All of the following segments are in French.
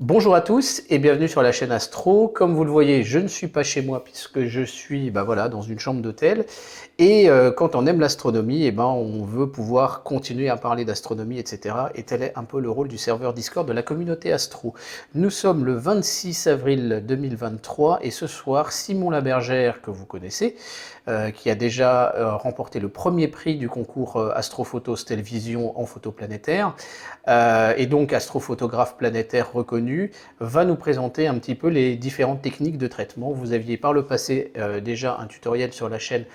Bonjour à tous et bienvenue sur la chaîne Astro. Comme vous le voyez, je ne suis pas chez moi puisque je suis voilà, dans une chambre d'hôtel. Et quand on aime l'astronomie, on veut pouvoir continuer à parler d'astronomie, etc. Et tel est un peu le rôle du serveur Discord de la communauté Astro. Nous sommes le 26 avril 2023 et ce soir, Simon Labergère, que vous connaissez, qui a déjà remporté le premier prix du concours Astrophotos Télévision en photo planétaire, et donc astrophotographe planétaire reconnu, va nous présenter un petit peu les différentes techniques de traitement. Vous aviez par le passé déjà un tutoriel sur la chaîne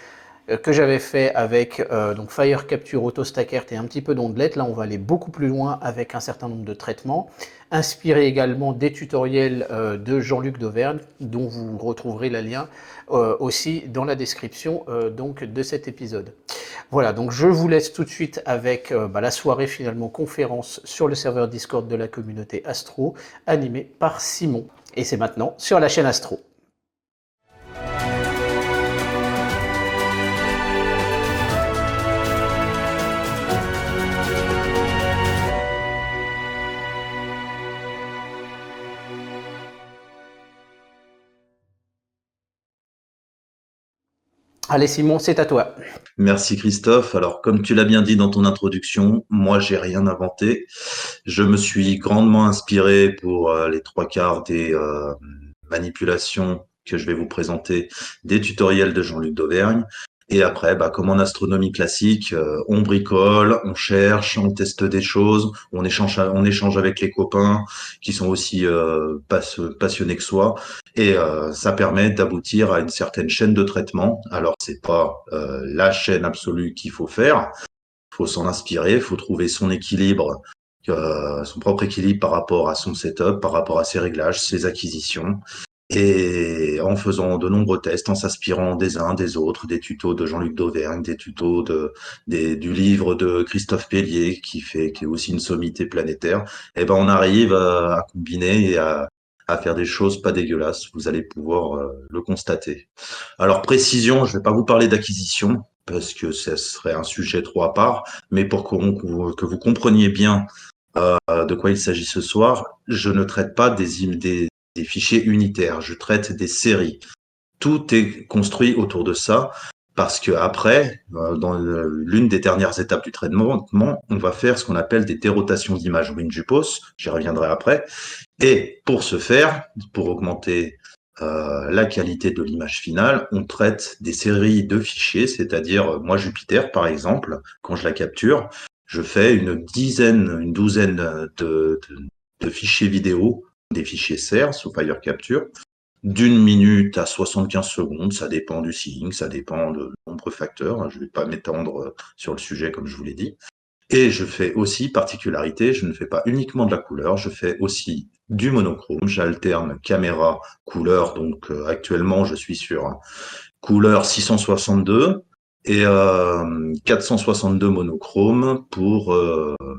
que j'avais fait avec donc Fire Capture, AutoStackert et un petit peu d'ondelettes. Là, on va aller beaucoup plus loin avec un certain nombre de traitements, inspiré également des tutoriels de Jean-Luc Dauvergne, dont vous retrouverez le lien aussi dans la description donc de cet épisode. Voilà, donc je vous laisse tout de suite avec la soirée finalement conférence sur le serveur Discord de la communauté Astro, animée par Simon. Et c'est maintenant sur la chaîne Astro. Allez Simon, c'est à toi. Merci Christophe. Alors, comme tu l'as bien dit dans ton introduction, moi, j'ai rien inventé. Je me suis grandement inspiré pour les trois quarts des manipulations que je vais vous présenter des tutoriels de Jean-Luc Dauvergne. Et après, comme en astronomie classique, on bricole, on cherche, on teste des choses, on échange avec les copains qui sont aussi passionnés que soi, et ça permet d'aboutir à une certaine chaîne de traitement. Alors, c'est pas la chaîne absolue qu'il faut faire, faut s'en inspirer, faut trouver son équilibre, son propre équilibre par rapport à son setup, par rapport à ses réglages, ses acquisitions. Et en faisant de nombreux tests, en s'inspirant des uns, des autres, des tutos de Jean-Luc Dauvergne, des tutos du livre de Christophe Pellier, qui est aussi une sommité planétaire, on arrive à combiner et à faire des choses pas dégueulasses. Vous allez pouvoir le constater. Alors, précision, je vais pas vous parler d'acquisition, parce que ce serait un sujet trop à part, mais que vous compreniez bien de quoi il s'agit ce soir, je ne traite pas des fichiers unitaires, je traite des séries. Tout est construit autour de ça parce que après, l'une des dernières étapes du traitement, on va faire ce qu'on appelle des dérotations d'images WinJupos, j'y reviendrai après. Et pour ce faire, pour augmenter la qualité de l'image finale, on traite des séries de fichiers, c'est-à-dire moi Jupiter par exemple, quand je la capture, je fais une douzaine de fichiers vidéo, des fichiers SER sous Fire Capture, d'une minute à 75 secondes, ça dépend du seeing, ça dépend de nombreux facteurs, hein, je ne vais pas m'étendre sur le sujet comme je vous l'ai dit. Et je fais aussi, particularité, je ne fais pas uniquement de la couleur, je fais aussi du monochrome, j'alterne caméra, couleur, donc actuellement je suis sur couleur 662 et 462 monochrome pour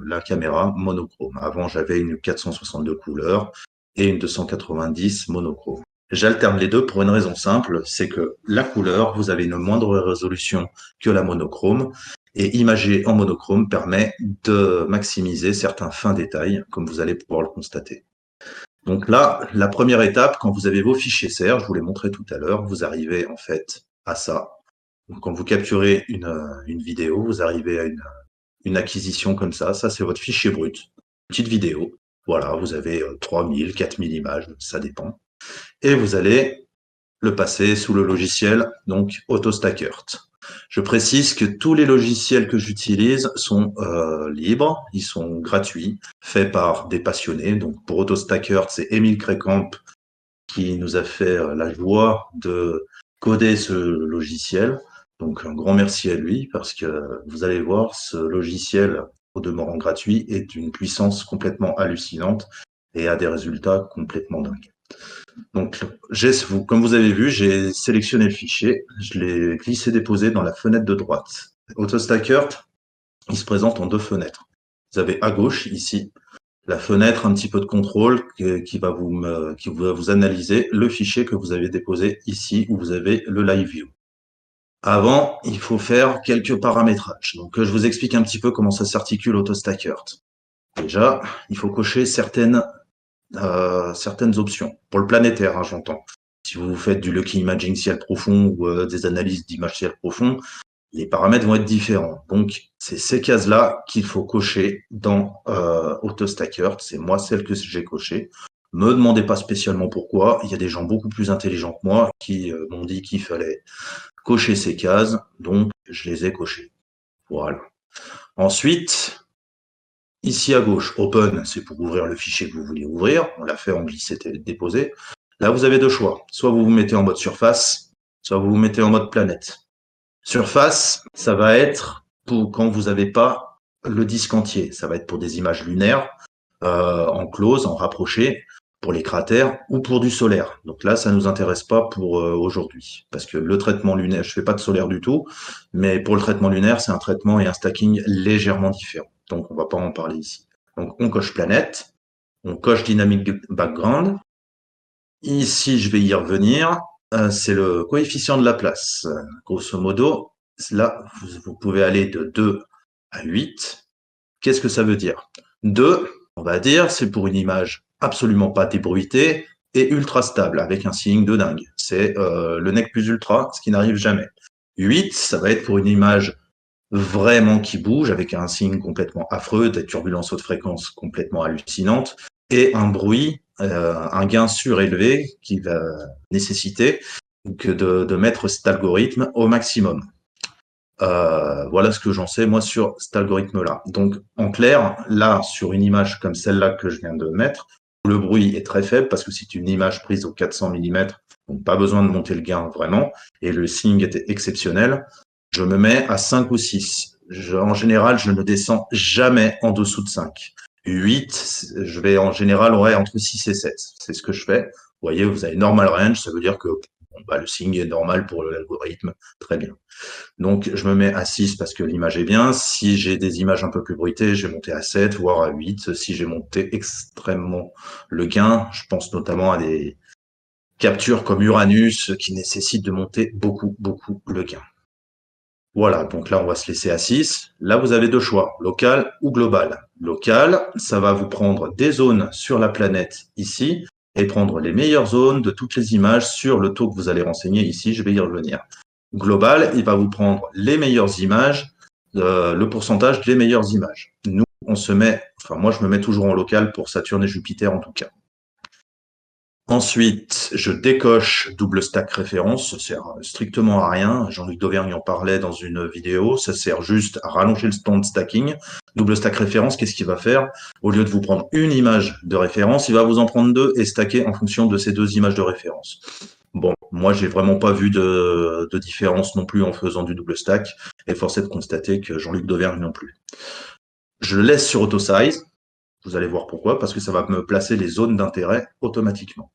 la caméra monochrome. Avant j'avais une 462 couleurs et une 290 monochrome. J'alterne les deux pour une raison simple, c'est que la couleur, vous avez une moindre résolution que la monochrome, et imager en monochrome permet de maximiser certains fins détails, comme vous allez pouvoir le constater. Donc là, la première étape, quand vous avez vos fichiers SER, je vous l'ai montré tout à l'heure, vous arrivez en fait à ça. Donc, quand vous capturez une vidéo, vous arrivez à une acquisition comme ça c'est votre fichier brut, petite vidéo. Voilà, vous avez 3000, 4000 images, ça dépend. Et vous allez le passer sous le logiciel, donc AutoStackert. Je précise que tous les logiciels que j'utilise sont libres, ils sont gratuits, faits par des passionnés. Donc pour AutoStackert, c'est Émile Crécamp qui nous a fait la joie de coder ce logiciel. Donc un grand merci à lui parce que vous allez voir, ce logiciel, au demeurant gratuit, est d'une puissance complètement hallucinante et a des résultats complètement dingues. Donc, comme vous avez vu, j'ai sélectionné le fichier, je l'ai glissé-déposé dans la fenêtre de droite. AutoStackert, il se présente en deux fenêtres. Vous avez à gauche, ici, la fenêtre un petit peu de contrôle qui va vous analyser le fichier que vous avez déposé ici où vous avez le Live View. Avant, il faut faire quelques paramétrages. Donc, je vous explique un petit peu comment ça s'articule AutoStackert. Déjà, il faut cocher certaines certaines options. Pour le planétaire, hein, j'entends. Si vous faites du Lucky Imaging ciel profond ou des analyses d'images ciel profond, les paramètres vont être différents. Donc, c'est ces cases-là qu'il faut cocher dans AutoStacker. C'est moi celle que j'ai cochée. Me demandez pas spécialement pourquoi. Il y a des gens beaucoup plus intelligents que moi qui m'ont dit qu'il fallait cocher ces cases. Donc, je les ai cochées. Voilà. Ensuite, ici à gauche, Open, c'est pour ouvrir le fichier que vous voulez ouvrir. On l'a fait en glisser déposer. Là, vous avez deux choix. Soit vous vous mettez en mode surface, soit vous vous mettez en mode planète. Surface, ça va être pour quand vous n'avez pas le disque entier. Ça va être pour des images lunaires, en close, en rapproché, pour les cratères ou pour du solaire. Donc là, ça nous intéresse pas pour aujourd'hui, parce que le traitement lunaire, je fais pas de solaire du tout, mais pour le traitement lunaire, c'est un traitement et un stacking légèrement différent. Donc on va pas en parler ici. Donc on coche planète, on coche dynamic background. Ici, je vais y revenir. C'est le coefficient de la place. Grosso modo, là, vous pouvez aller de 2 à 8. Qu'est-ce que ça veut dire? 2, on va dire, c'est pour une image absolument pas débruitée et ultra stable, avec un signe de dingue. C'est le nec plus ultra, ce qui n'arrive jamais. 8, ça va être pour une image vraiment qui bouge, avec un signe complètement affreux, des turbulences haute fréquence complètement hallucinantes, et un bruit, un gain surélevé qui va nécessiter que de mettre cet algorithme au maximum. Voilà ce que j'en sais moi sur cet algorithme-là. Donc en clair, là sur une image comme celle-là que je viens de mettre, le bruit est très faible parce que c'est une image prise au 400 mm, donc pas besoin de monter le gain vraiment, et le signe était exceptionnel. Je me mets à 5 ou 6. En général, je ne descends jamais en dessous de 5. 8, je vais en général entre 6 et 7. C'est ce que je fais. Vous voyez, vous avez normal range, ça veut dire que bon, bah, le signe est normal pour l'algorithme. Très bien. Donc, je me mets à 6 parce que l'image est bien. Si j'ai des images un peu plus bruitées, je vais monter à 7, voire à 8. Si j'ai monté extrêmement le gain, je pense notamment à des captures comme Uranus qui nécessitent de monter beaucoup, beaucoup le gain. Voilà, donc là, on va se laisser à 6. Là, vous avez deux choix, local ou global. Local, ça va vous prendre des zones sur la planète ici et prendre les meilleures zones de toutes les images sur le taux que vous allez renseigner ici. Je vais y revenir. Global, il va vous prendre les meilleures images, le pourcentage des meilleures images. Nous, on se met, enfin moi, je me mets toujours en local pour Saturne et Jupiter en tout cas. Ensuite, je décoche double stack référence, ça sert strictement à rien. Jean-Luc Dauvergne en parlait dans une vidéo, ça sert juste à rallonger le temps de stacking. Double stack référence, qu'est-ce qu'il va faire? Au lieu de vous prendre une image de référence, il va vous en prendre deux et stacker en fonction de ces deux images de référence. Bon, moi, j'ai vraiment pas vu de différence non plus en faisant du double stack, et force est de constater que Jean-Luc Dauvergne non plus. Je le laisse sur AutoSize, vous allez voir pourquoi, parce que ça va me placer les zones d'intérêt automatiquement.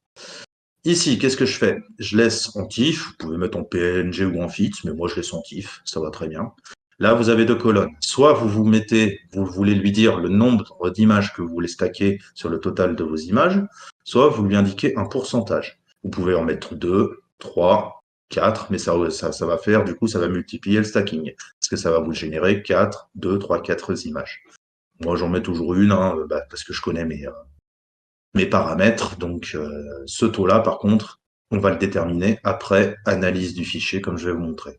Ici, qu'est-ce que je fais? Je laisse en TIFF, vous pouvez mettre en PNG ou en FIT, mais moi je laisse en TIFF, ça va très bien. Là, vous avez deux colonnes. Soit vous mettez, vous voulez lui dire le nombre d'images que vous voulez stacker sur le total de vos images, soit vous lui indiquez un pourcentage. Vous pouvez en mettre 2, 3, 4, mais ça va faire, du coup, ça va multiplier le stacking, parce que ça va vous générer 4, 2, 3, 4 images. Moi, j'en mets toujours une, hein, parce que je connais mes paramètres. Donc, ce taux-là, par contre, on va le déterminer après analyse du fichier, comme je vais vous montrer.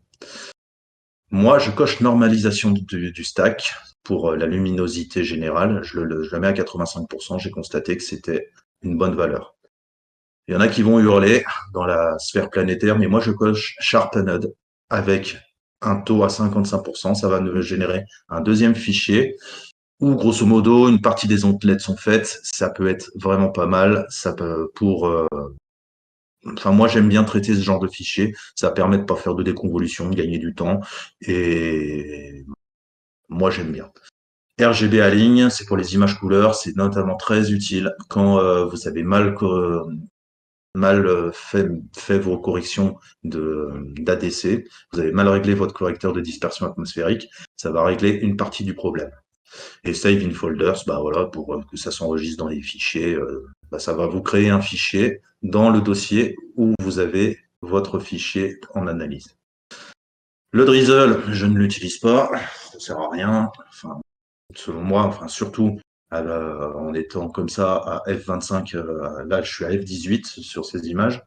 Moi, je coche normalisation du stack pour la luminosité générale. Je la mets à 85%. J'ai constaté que c'était une bonne valeur. Il y en a qui vont hurler dans la sphère planétaire, mais moi, je coche Sharpened avec un taux à 55%. Ça va me générer un deuxième fichier où grosso modo une partie des ontelettes sont faites, ça peut être vraiment pas mal. Ça peut enfin moi j'aime bien traiter ce genre de fichiers, ça permet de pas faire de déconvolution, de gagner du temps, et moi j'aime bien. RGB à ligne, c'est pour les images couleurs, c'est notamment très utile quand vous avez mal fait vos corrections d'ADC, vous avez mal réglé votre correcteur de dispersion atmosphérique, ça va régler une partie du problème. Et save in folders, bah voilà, pour que ça s'enregistre dans les fichiers, ça va vous créer un fichier dans le dossier où vous avez votre fichier en analyse. Le drizzle, je ne l'utilise pas, ça sert à rien. Enfin, selon moi, enfin surtout en étant comme ça à F25, là je suis à F18 sur ces images.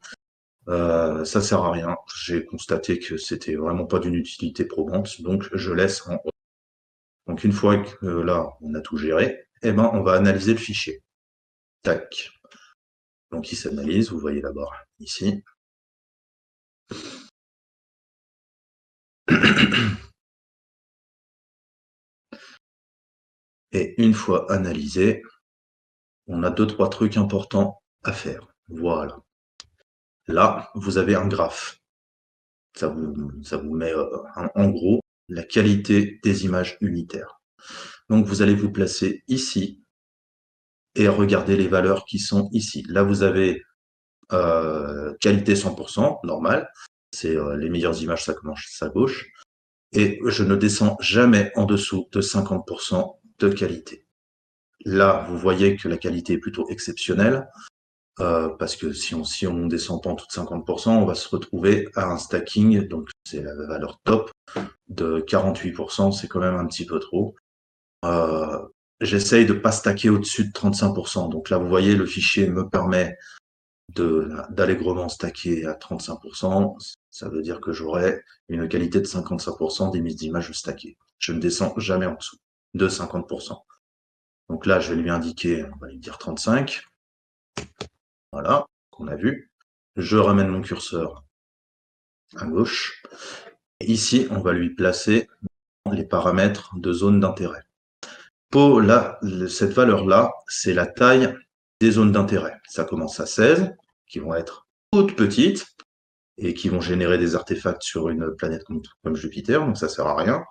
Ça sert à rien. J'ai constaté que c'était vraiment pas d'une utilité probante, donc je laisse en haut. Donc une fois que là on a tout géré, eh ben on va analyser le fichier. Tac. Donc il s'analyse, vous voyez d'abord ici. Et une fois analysé, on a 2-3 trucs importants à faire. Voilà. Là, vous avez un graphe. Ça vous met en gros la qualité des images unitaires. Donc vous allez vous placer ici et regarder les valeurs qui sont ici. Là, vous avez qualité 100%, normal. C'est les meilleures images, ça commence à gauche. Et je ne descends jamais en dessous de 50% de qualité. Là, vous voyez que la qualité est plutôt exceptionnelle, parce que si on descend pas en dessous de 50%, on va se retrouver à un stacking, donc c'est la valeur top, de 48%, c'est quand même un petit peu trop. J'essaye de pas stacker au-dessus de 35%. Donc là, vous voyez, le fichier me permet d'allègrement stacker à 35%. Ça veut dire que j'aurai une qualité de 55% des mises d'images stackées. Je ne descends jamais en dessous de 50%. Donc là, je vais lui indiquer, on va lui dire 35. Voilà, qu'on a vu. Je ramène mon curseur à gauche. Et ici, on va lui placer les paramètres de zone d'intérêt. Pour là, cette valeur-là, c'est la taille des zones d'intérêt. Ça commence à 16, qui vont être toutes petites et qui vont générer des artefacts sur une planète comme Jupiter, donc ça sert à rien.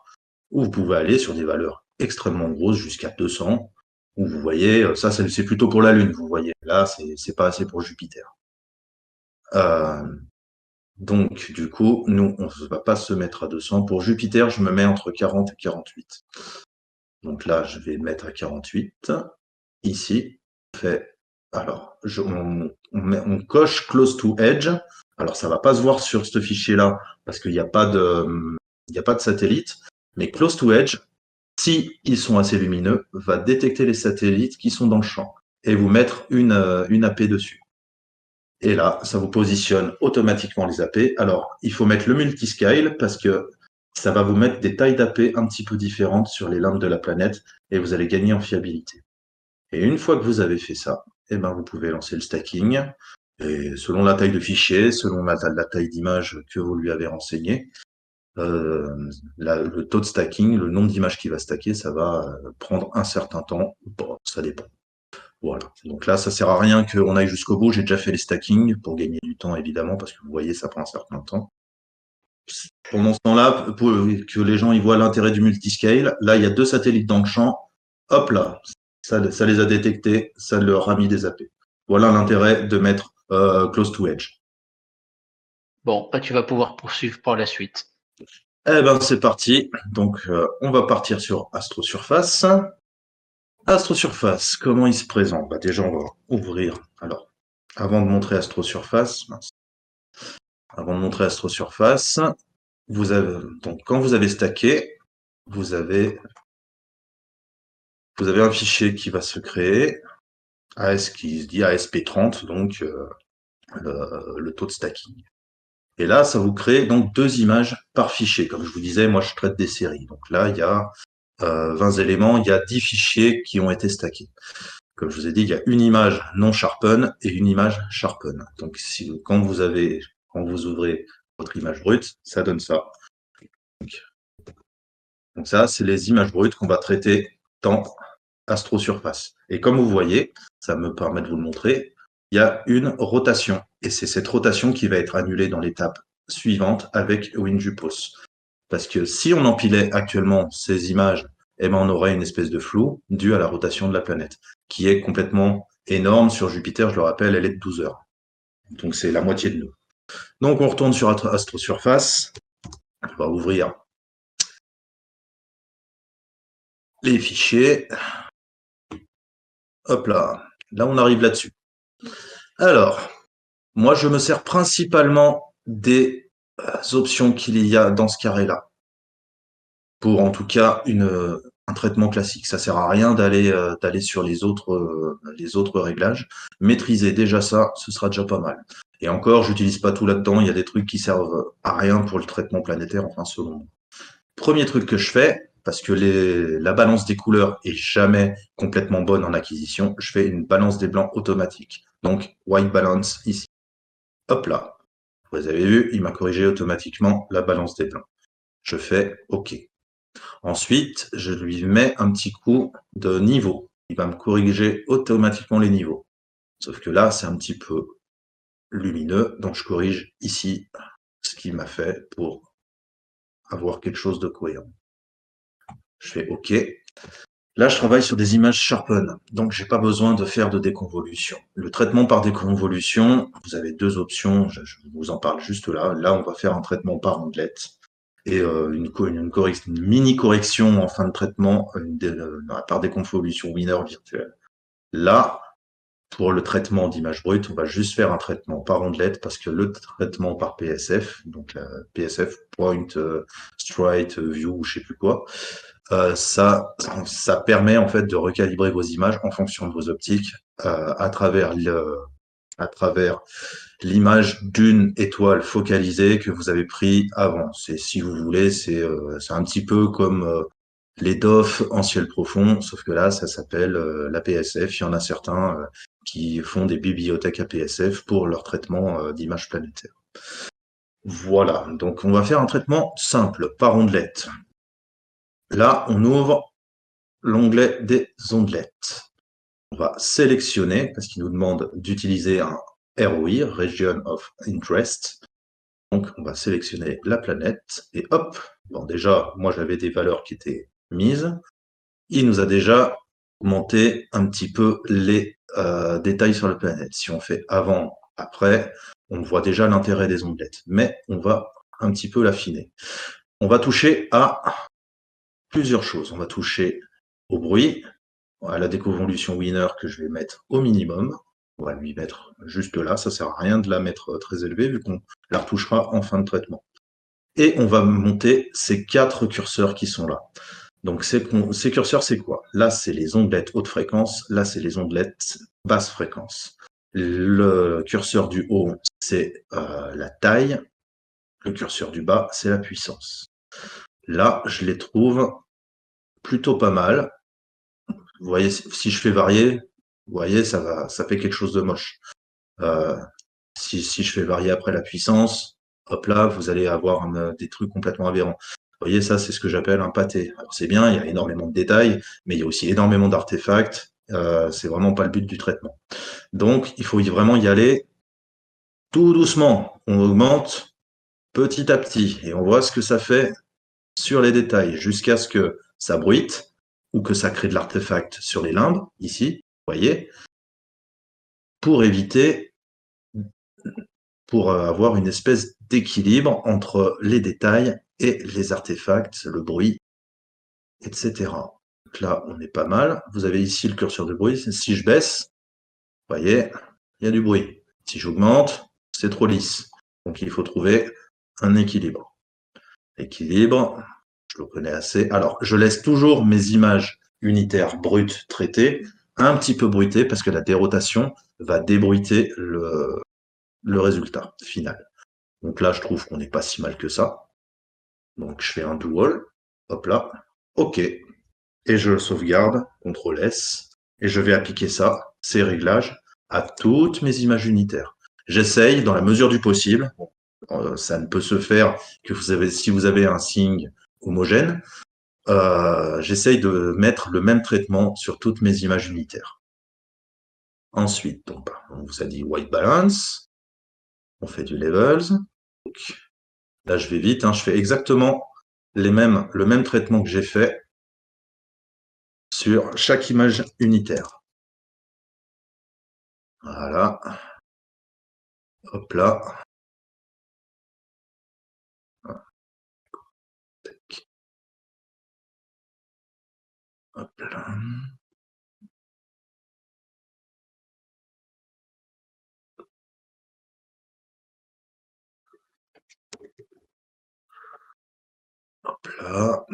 Ou vous pouvez aller sur des valeurs extrêmement grosses jusqu'à 200, où vous voyez, ça c'est plutôt pour la Lune, vous voyez. Là, c'est pas assez pour Jupiter. Donc, du coup, nous, on ne va pas se mettre à 200. Pour Jupiter, je me mets entre 40 et 48. Donc là, je vais mettre à 48. Ici, on fait, alors, on coche Close to Edge. Alors, ça va pas se voir sur ce fichier-là, parce qu'il n'y a pas de satellite. Mais Close to Edge, si ils sont assez lumineux, va détecter les satellites qui sont dans le champ et vous mettre une AP dessus. Et là, ça vous positionne automatiquement les AP. Alors, il faut mettre le multiscale parce que ça va vous mettre des tailles d'AP un petit peu différentes sur les limbes de la planète et vous allez gagner en fiabilité. Et une fois que vous avez fait ça, eh ben, vous pouvez lancer le stacking. Et selon la taille de fichier, selon la taille d'image que vous lui avez renseigné, le taux de stacking, le nombre d'images qu'il va stacker, ça va prendre un certain temps. Bon, ça dépend. Voilà. Donc là, ça sert à rien qu'on aille jusqu'au bout. J'ai déjà fait les stacking pour gagner du temps, évidemment, parce que vous voyez, ça prend un certain temps. Pendant ce temps-là, pour que les gens y voient l'intérêt du multiscale, là, il y a 2 satellites dans le champ. Hop là, ça les a détectés, ça leur a mis des AP. Voilà l'intérêt de mettre Close to Edge. Bon, tu vas pouvoir poursuivre par la suite. Eh ben, c'est parti. Donc, on va partir sur Astrosurface. Astrosurface, comment il se présente? Bah, déjà, on va ouvrir. Alors, avant de montrer Astrosurface, vous avez, donc, quand vous avez stacké, vous avez un fichier qui va se créer, qui se dit ASP30, donc le taux de stacking. Et là, ça vous crée donc 2 images par fichier. Comme je vous disais, moi, je traite des séries. Donc là, il y a 20 éléments, il y a 10 fichiers qui ont été stackés. Comme je vous ai dit, il y a une image non sharpen et une image sharpen. Donc, quand vous ouvrez votre image brute, ça donne ça. Donc ça, c'est les images brutes qu'on va traiter dans Astrosurface. Et comme vous voyez, ça me permet de vous le montrer, il y a une rotation. Et c'est cette rotation qui va être annulée dans l'étape suivante avec WinJupos. Parce que si on empilait actuellement ces images, eh ben on aurait une espèce de flou dû à la rotation de la planète, qui est complètement énorme. Sur Jupiter, je le rappelle, elle est de 12 heures. Donc c'est la moitié de nous. Donc on retourne sur Astrosurface. On va ouvrir les fichiers. Hop là. Là, on arrive là-dessus. Alors, moi, je me sers principalement des options qu'il y a dans ce carré-là. Pour, en tout cas, un traitement classique. Ça sert à rien d'aller sur les autres réglages. Maîtriser déjà ça, ce sera déjà pas mal. Et encore, j'utilise pas tout là-dedans. Il y a des trucs qui servent à rien pour le traitement planétaire, enfin selon moi. Premier truc que je fais, parce que la balance des couleurs est jamais complètement bonne en acquisition, je fais une balance des blancs automatique. Donc, white balance ici. Hop là. Vous avez vu, il m'a corrigé automatiquement la balance des blancs. Je fais OK. Ensuite, je lui mets un petit coup de niveau. Il va me corriger automatiquement les niveaux. Sauf que là, c'est un petit peu lumineux, donc je corrige ici ce qu'il m'a fait pour avoir quelque chose de cohérent. Je fais OK. Là, je travaille sur des images Sharpen, donc j'ai pas besoin de faire de déconvolution. Le traitement par déconvolution, vous avez deux options, je vous en parle juste là. Là, on va faire un traitement par ondelette et une mini correction en fin de traitement par déconvolution winner virtuelle. Là, pour le traitement d'image brute, on va juste faire un traitement par ondelette parce que le traitement par PSF, donc la PSF, Point Straight View, je sais plus quoi, ça permet en fait de recalibrer vos images en fonction de vos optiques à travers l'image d'une étoile focalisée que vous avez pris avant. C'est, si vous voulez, c'est un petit peu comme les DOF en ciel profond, sauf que là, ça s'appelle la PSF. Il y en a certains qui font des bibliothèques APSF pour leur traitement d'images planétaires. Voilà, donc on va faire un traitement simple, par ondelette. Là, on ouvre l'onglet des ondelettes. On va sélectionner, parce qu'il nous demande d'utiliser un ROI, Region of Interest. Donc, on va sélectionner la planète et hop, bon, déjà, moi j'avais des valeurs qui étaient mises. Il nous a déjà augmenté un petit peu les détails sur la planète. Si on fait avant, après, on voit déjà l'intérêt des ondelettes, mais on va un petit peu l'affiner. On va toucher à plusieurs choses. On va toucher au bruit, à la déconvolution winner que je vais mettre au minimum. On va lui mettre juste là, ça sert à rien de la mettre très élevée vu qu'on la retouchera en fin de traitement. Et on va monter ces 4 curseurs qui sont là. Donc ces curseurs, c'est quoi? Là, c'est les ondelettes haute fréquence, là, c'est les ondelettes basse fréquence. Le curseur du haut, c'est la taille, le curseur du bas, c'est la puissance. Là, je les trouve plutôt pas mal. Vous voyez, si je fais varier, vous voyez, ça fait quelque chose de moche. Euh, si je fais varier après la puissance, hop là, vous allez avoir des trucs complètement aberrants. Vous voyez, ça, c'est ce que j'appelle un pâté. Alors c'est bien, il y a énormément de détails, mais il y a aussi énormément d'artefacts. C'est vraiment pas le but du traitement. Donc, il faut vraiment y aller tout doucement. On augmente petit à petit et on voit ce que ça fait sur les détails jusqu'à ce que ça bruite ou que ça crée de l'artefact sur les limbes, ici, vous voyez, pour éviter, pour avoir une espèce d'équilibre entre les détails et les artefacts, le bruit, etc. Donc là, on est pas mal. Vous avez ici le curseur de bruit. Si je baisse, vous voyez, il y a du bruit. Si j'augmente, c'est trop lisse. Donc il faut trouver un équilibre. L'équilibre, je le connais assez. Alors, je laisse toujours mes images unitaires brutes traitées un petit peu bruitées parce que la dérotation va débruiter le résultat final. Donc là, je trouve qu'on n'est pas si mal que ça. Donc je fais un dual, hop là, OK. Et je sauvegarde, CTRL S, et je vais appliquer ça, ces réglages, à toutes mes images unitaires. J'essaye, dans la mesure du possible, ça ne peut se faire que si vous avez un signe homogène, j'essaye de mettre le même traitement sur toutes mes images unitaires. Ensuite, donc, on vous a dit white balance, on fait du levels. Donc, là, je vais vite, hein, je fais exactement le même traitement que j'ai fait sur chaque image unitaire. Voilà. Hop là. Hop là. Hop là.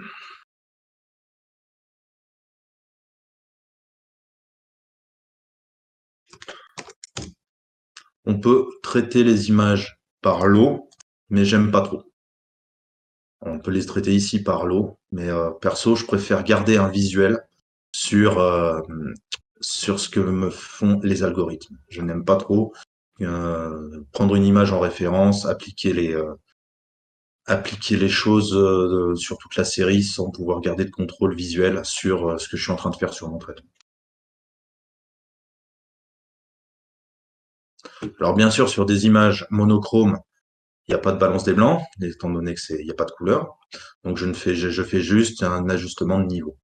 On peut traiter les images par l'eau, mais j'aime pas trop. On peut les traiter ici par l'eau, mais perso, je préfère garder un visuel sur, sur ce que me font les algorithmes. Je n'aime pas trop prendre une image en référence, appliquer les choses sur toute la série sans pouvoir garder de contrôle visuel sur ce que je suis en train de faire sur mon traitement. Alors bien sûr, sur des images monochromes, il n'y a pas de balance des blancs, étant donné que il n'y a pas de couleur. Donc je fais juste un ajustement de niveau.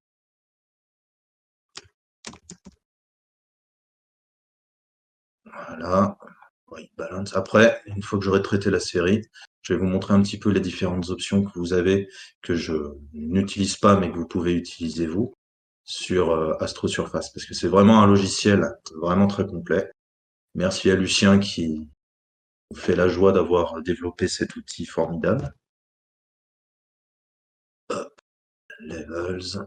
Voilà. White balance. Après, une fois que j'aurai traité la série, je vais vous montrer un petit peu les différentes options que vous avez, que je n'utilise pas, mais que vous pouvez utiliser vous, sur Astro Surface, parce que c'est vraiment un logiciel vraiment très complet. Merci à Lucien qui nous fait la joie d'avoir développé cet outil formidable. Hop, levels,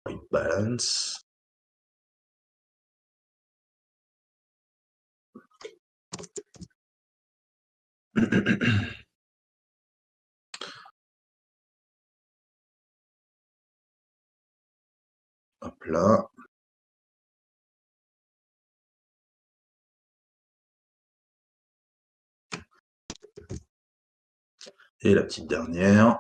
white balance. Hop là. Et la petite dernière.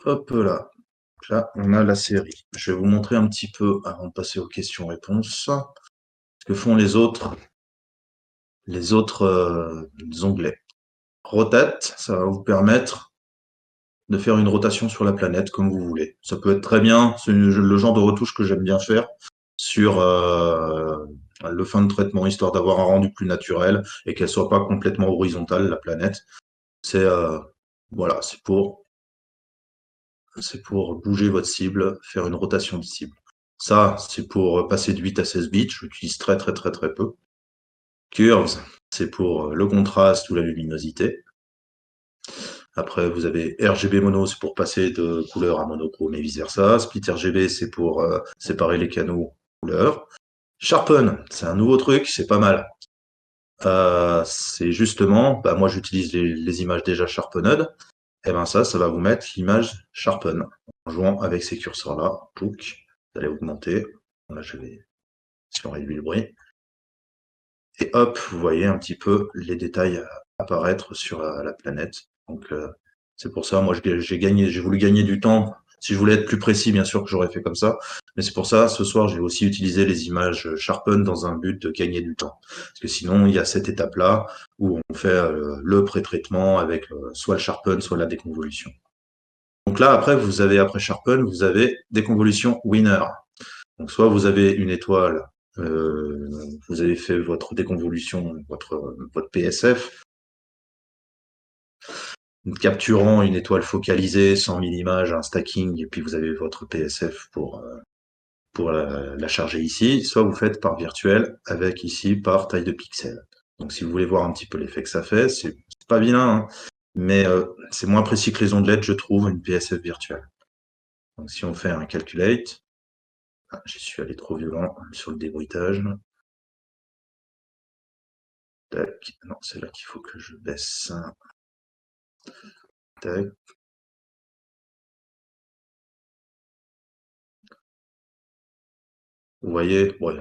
Hop là. Là, on a la série. Je vais vous montrer un petit peu, avant de passer aux questions-réponses, ce que font les autres onglets. Rotate, ça va vous permettre de faire une rotation sur la planète comme vous voulez. Ça peut être très bien, c'est le genre de retouche que j'aime bien faire sur le fin de traitement, histoire d'avoir un rendu plus naturel et qu'elle soit pas complètement horizontale, la planète. C'est voilà, c'est pour bouger votre cible, faire une rotation de cible. Ça, c'est pour passer de 8 à 16 bits, j'utilise très très très très peu. Curves, c'est pour le contraste ou la luminosité. Après, vous avez RGB mono, c'est pour passer de couleur à monochrome et vice versa. Split RGB, c'est pour séparer les canaux couleurs. Sharpen, c'est un nouveau truc, c'est pas mal. C'est justement, bah, moi j'utilise les images déjà sharpened. Et ben ça va vous mettre l'image sharpen. En jouant avec ces curseurs-là, vous allez augmenter. Là, si on réduit le bruit. Et hop, vous voyez un petit peu les détails apparaître sur la planète. Donc c'est pour ça, moi j'ai voulu gagner du temps. Si je voulais être plus précis, bien sûr que j'aurais fait comme ça. Mais c'est pour ça, ce soir, j'ai aussi utilisé les images Sharpen dans un but de gagner du temps. Parce que sinon, il y a cette étape-là où on fait le pré-traitement avec soit le Sharpen, soit la déconvolution. Donc là, après, après Sharpen, vous avez déconvolution winner. Donc soit vous avez une étoile, vous avez fait votre déconvolution, votre PSF, capturant une étoile focalisée, 100 000 images, un stacking, et puis vous avez votre PSF pour la charger ici. Soit vous faites par virtuel, avec ici par taille de pixels. Donc si vous voulez voir un petit peu l'effet que ça fait, c'est pas vilain, hein, mais c'est moins précis que les ondelettes, je trouve, une PSF virtuelle. Donc si on fait un calculate, j'y suis allé trop violent sur le débruitage. Tac. Non, c'est là qu'il faut que je baisse. Tac. Vous voyez, ouais,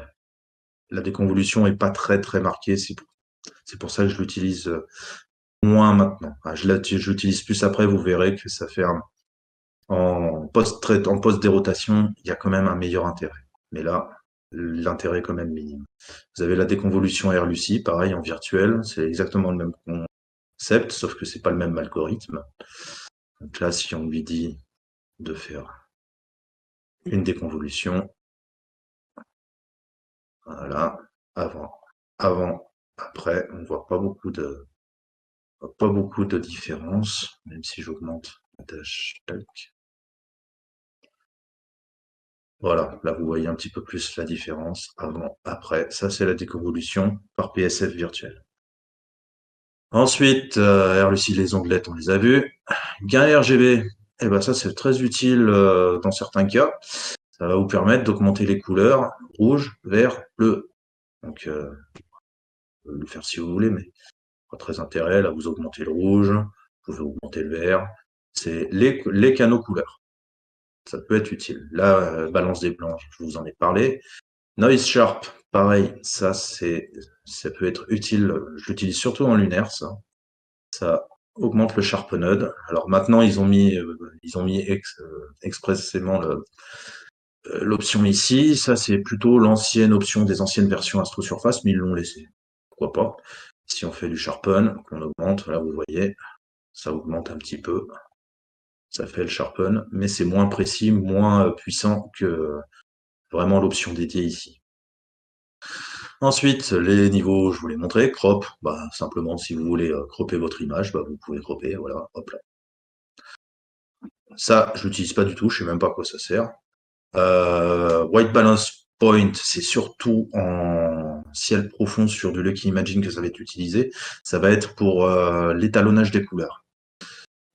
la déconvolution est pas très très marquée. C'est pour ça que je l'utilise moins maintenant. Je l'utilise plus après, vous verrez que ça fait en post-dérotation, il y a quand même un meilleur intérêt. Mais là, l'intérêt est quand même minime. Vous avez la déconvolution RLUCI, pareil en virtuel, c'est exactement le même concept, sauf que c'est pas le même algorithme. Donc là, si on lui dit de faire une déconvolution, voilà, avant, après, on voit pas beaucoup de différence, même si j'augmente la tâche. Voilà, là vous voyez un petit peu plus la différence avant, après. Ça c'est la déconvolution par PSF virtuel. Ensuite, R-Lucide, les ondelettes, on les a vus. Gain RGB, eh ben ça c'est très utile dans certains cas. Ça va vous permettre d'augmenter les couleurs rouge, vert, bleu. Donc, vous pouvez le faire si vous voulez, mais pas très intérêt. Là, vous augmentez le rouge, vous pouvez augmenter le vert. C'est les canaux couleurs. Ça peut être utile. Là, balance des blancs, je vous en ai parlé. Noise Sharp, pareil, ça peut être utile. Je l'utilise surtout en lunaire, ça. Ça augmente le sharpened. Alors maintenant, ils ont mis expressément l'option ici. Ça, c'est plutôt l'ancienne option des anciennes versions Astro Surface, mais ils l'ont laissé. Pourquoi pas? Si on fait du sharpen, qu'on augmente, là vous voyez, ça augmente un petit peu. Ça fait le sharpen, mais c'est moins précis, moins puissant que vraiment l'option dédiée ici. Ensuite, les niveaux, je vous l'ai montré. Crop, bah, simplement, si vous voulez cropper votre image, bah, vous pouvez cropper, voilà, hop là. Ça, je l'utilise pas du tout, je sais même pas à quoi ça sert. White Balance Point, c'est surtout en ciel profond sur du Lucky Imagine que ça va être utilisé. Ça va être pour l'étalonnage des couleurs.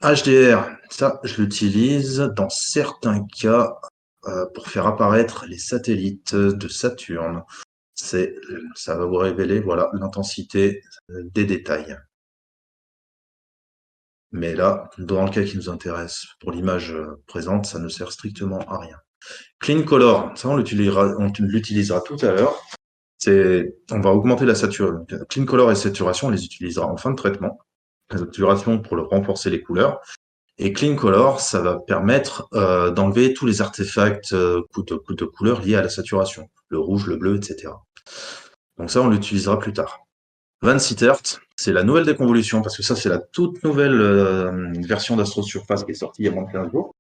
HDR, ça, je l'utilise dans certains cas pour faire apparaître les satellites de Saturne. Ça va vous révéler, voilà, l'intensité des détails. Mais là, dans le cas qui nous intéresse, pour l'image présente, ça ne sert strictement à rien. Clean Color, ça on l'utilisera tout à l'heure. On va augmenter la saturation. Clean Color et saturation, on les utilisera en fin de traitement. La saturation pour renforcer les couleurs. Et Clean Color, ça va permettre d'enlever tous les artefacts de couleurs liés à la saturation. Le rouge, le bleu, etc. Donc ça, on l'utilisera plus tard. 26 Hz, c'est la nouvelle déconvolution, parce que ça, c'est la toute nouvelle version d'Astro Surface qui est sortie il y a moins de 15 jours.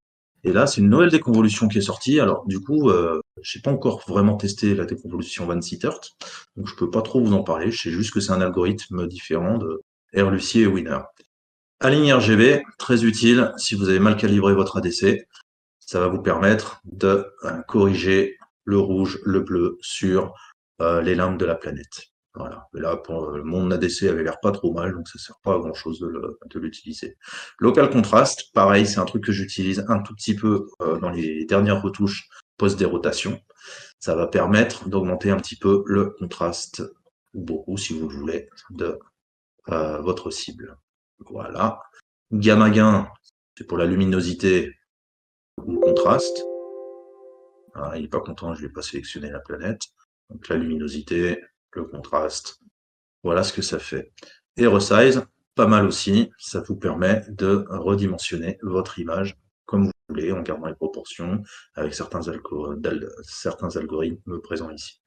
Et là, c'est une nouvelle déconvolution qui est sortie. Alors, du coup, j'ai pas encore vraiment testé la déconvolution 26 Hz, donc je peux pas trop vous en parler. Je sais juste que c'est un algorithme différent de R-Lucie et Winner. Aligne RGB, très utile si vous avez mal calibré votre ADC. Ça va vous permettre de corriger le rouge, le bleu sur les limbes de la planète. Voilà. Et là, mon ADC avait l'air pas trop mal, donc ça sert pas à grand chose de l'utiliser. Local contrast, pareil, c'est un truc que j'utilise un tout petit peu dans les dernières retouches post-dérotation. Ça va permettre d'augmenter un petit peu le contraste, ou beaucoup si vous le voulez, de votre cible. Voilà. Gamma gain, c'est pour la luminosité ou le contraste. Ah, il n'est pas content, je ne vais pas sélectionner la planète. Donc la luminosité, le contraste, voilà ce que ça fait. Et resize, pas mal aussi, ça vous permet de redimensionner votre image comme vous voulez, en gardant les proportions, avec certains algorithmes présents ici.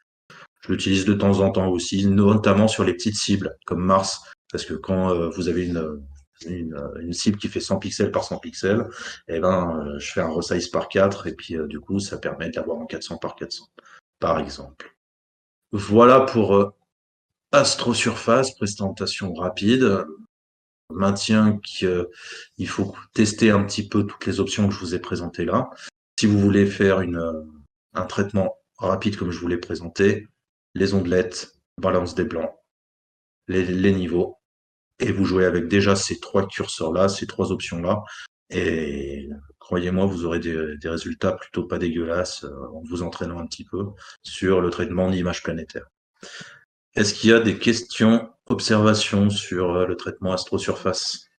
Je l'utilise de temps en temps aussi, notamment sur les petites cibles, comme Mars, parce que quand vous avez une cible qui fait 100 pixels par 100 pixels, eh ben, je fais un resize par 4, et puis du coup, ça permet d'avoir en 400 par 400, par exemple. Voilà pour Astro Surface, présentation rapide. Maintien qu'il faut tester un petit peu toutes les options que je vous ai présentées là. Si vous voulez faire un traitement rapide comme je vous l'ai présenté, les ondelettes, balance des blancs, les niveaux, et vous jouez avec déjà ces trois curseurs-là, ces trois options-là, et croyez-moi, vous aurez des résultats plutôt pas dégueulasses en vous entraînant un petit peu sur le traitement d'image planétaire. Est-ce qu'il y a des questions, observations sur le traitement astrosurface?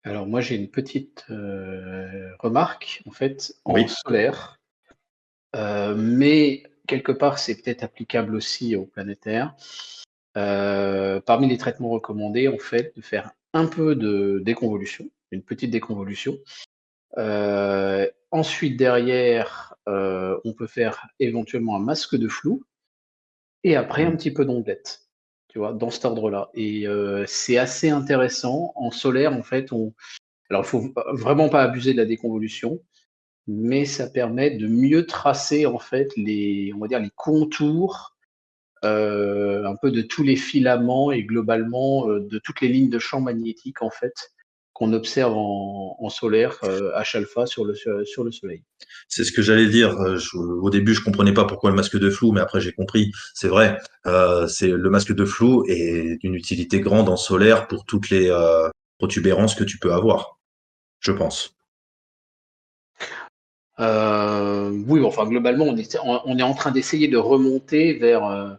Alors moi j'ai une petite remarque en fait en Oui. solaire, mais quelque part c'est peut-être applicable aussi au planétaire. Parmi les traitements recommandés, en fait, de faire un peu de déconvolution, une petite déconvolution. Ensuite derrière, on peut faire éventuellement un masque de flou et après un Mm. petit peu d'ondelette, tu vois? Dans cet ordre-là et c'est assez intéressant. En solaire, en fait, alors il faut vraiment pas abuser de la déconvolution, mais ça permet de mieux tracer, en fait, on va dire les contours, un peu de tous les filaments et globalement, de toutes les lignes de champ magnétique, en fait, qu'on observe en solaire H-alpha sur le Soleil. C'est ce que j'allais dire. Au début, je comprenais pas pourquoi le masque de flou, mais après j'ai compris. C'est vrai, c'est le masque de flou est d'une utilité grande en solaire pour toutes les protubérances que tu peux avoir, je pense. Oui, enfin globalement, on est en train d'essayer de remonter vers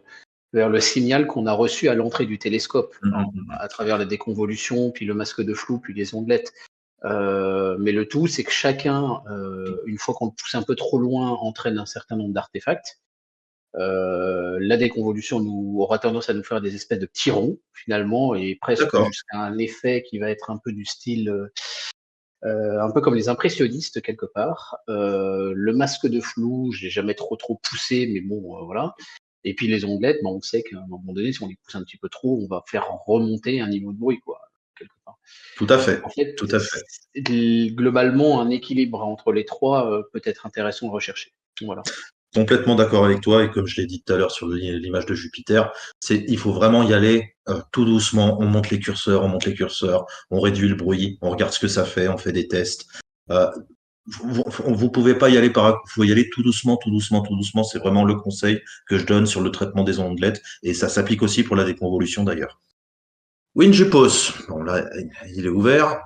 le signal qu'on a reçu à l'entrée du télescope, hein, à travers la déconvolution, puis le masque de flou, puis les ondelettes. Mais le tout, c'est que chacun, une fois qu'on le pousse un peu trop loin, entraîne un certain nombre d'artefacts. La déconvolution aura tendance à nous faire des espèces de petits ronds, finalement, et presque D'accord, jusqu'à un effet qui va être un peu du style, un peu comme les impressionnistes, quelque part. Le masque de flou, je l'ai jamais trop poussé, mais bon, voilà. Et puis les ondelettes, on sait qu'à un moment donné, si on les pousse un petit peu trop, on va faire remonter un niveau de bruit, quoi, quelque part. tout à fait, En fait, tout à fait. globalement, un équilibre entre les trois peut être intéressant à rechercher. Voilà. Complètement d'accord avec toi, et comme je l'ai dit tout à l'heure sur l'image de Jupiter, il faut vraiment y aller tout doucement. On monte les curseurs, on réduit le bruit, on regarde ce que ça fait, on fait des tests. Euh, vous pouvez pas y aller faut y aller tout doucement, tout doucement, tout doucement. C'est vraiment le conseil que je donne sur le traitement des ondelettes, et ça s'applique aussi pour la déconvolution d'ailleurs. WinJupos, bon là, il est ouvert.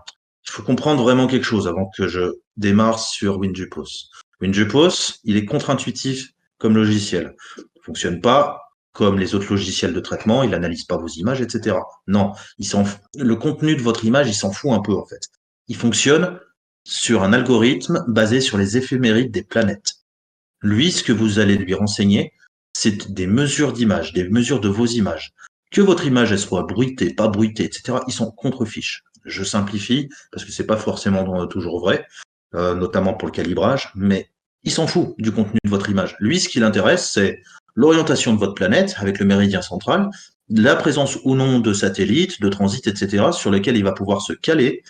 Il faut comprendre vraiment quelque chose avant que je démarre sur WinJupos. WinJupos, il est contre-intuitif comme logiciel. Il ne fonctionne pas comme les autres logiciels de traitement, il n'analyse pas vos images, etc. Non, le contenu de votre image, il s'en fout un peu en fait. Il fonctionne sur un algorithme basé sur les éphémérides des planètes. Lui, ce que vous allez lui renseigner, c'est des mesures d'images, des mesures de vos images. Que votre image elle soit bruitée, pas bruitée, etc. Ils sont contre-fiches. Je simplifie parce que c'est pas forcément toujours vrai, notamment pour le calibrage, mais il s'en fout du contenu de votre image. Lui, ce qui l'intéresse, c'est l'orientation de votre planète avec le méridien central, la présence ou non de satellites, de transits, etc., sur lesquels il va pouvoir se caler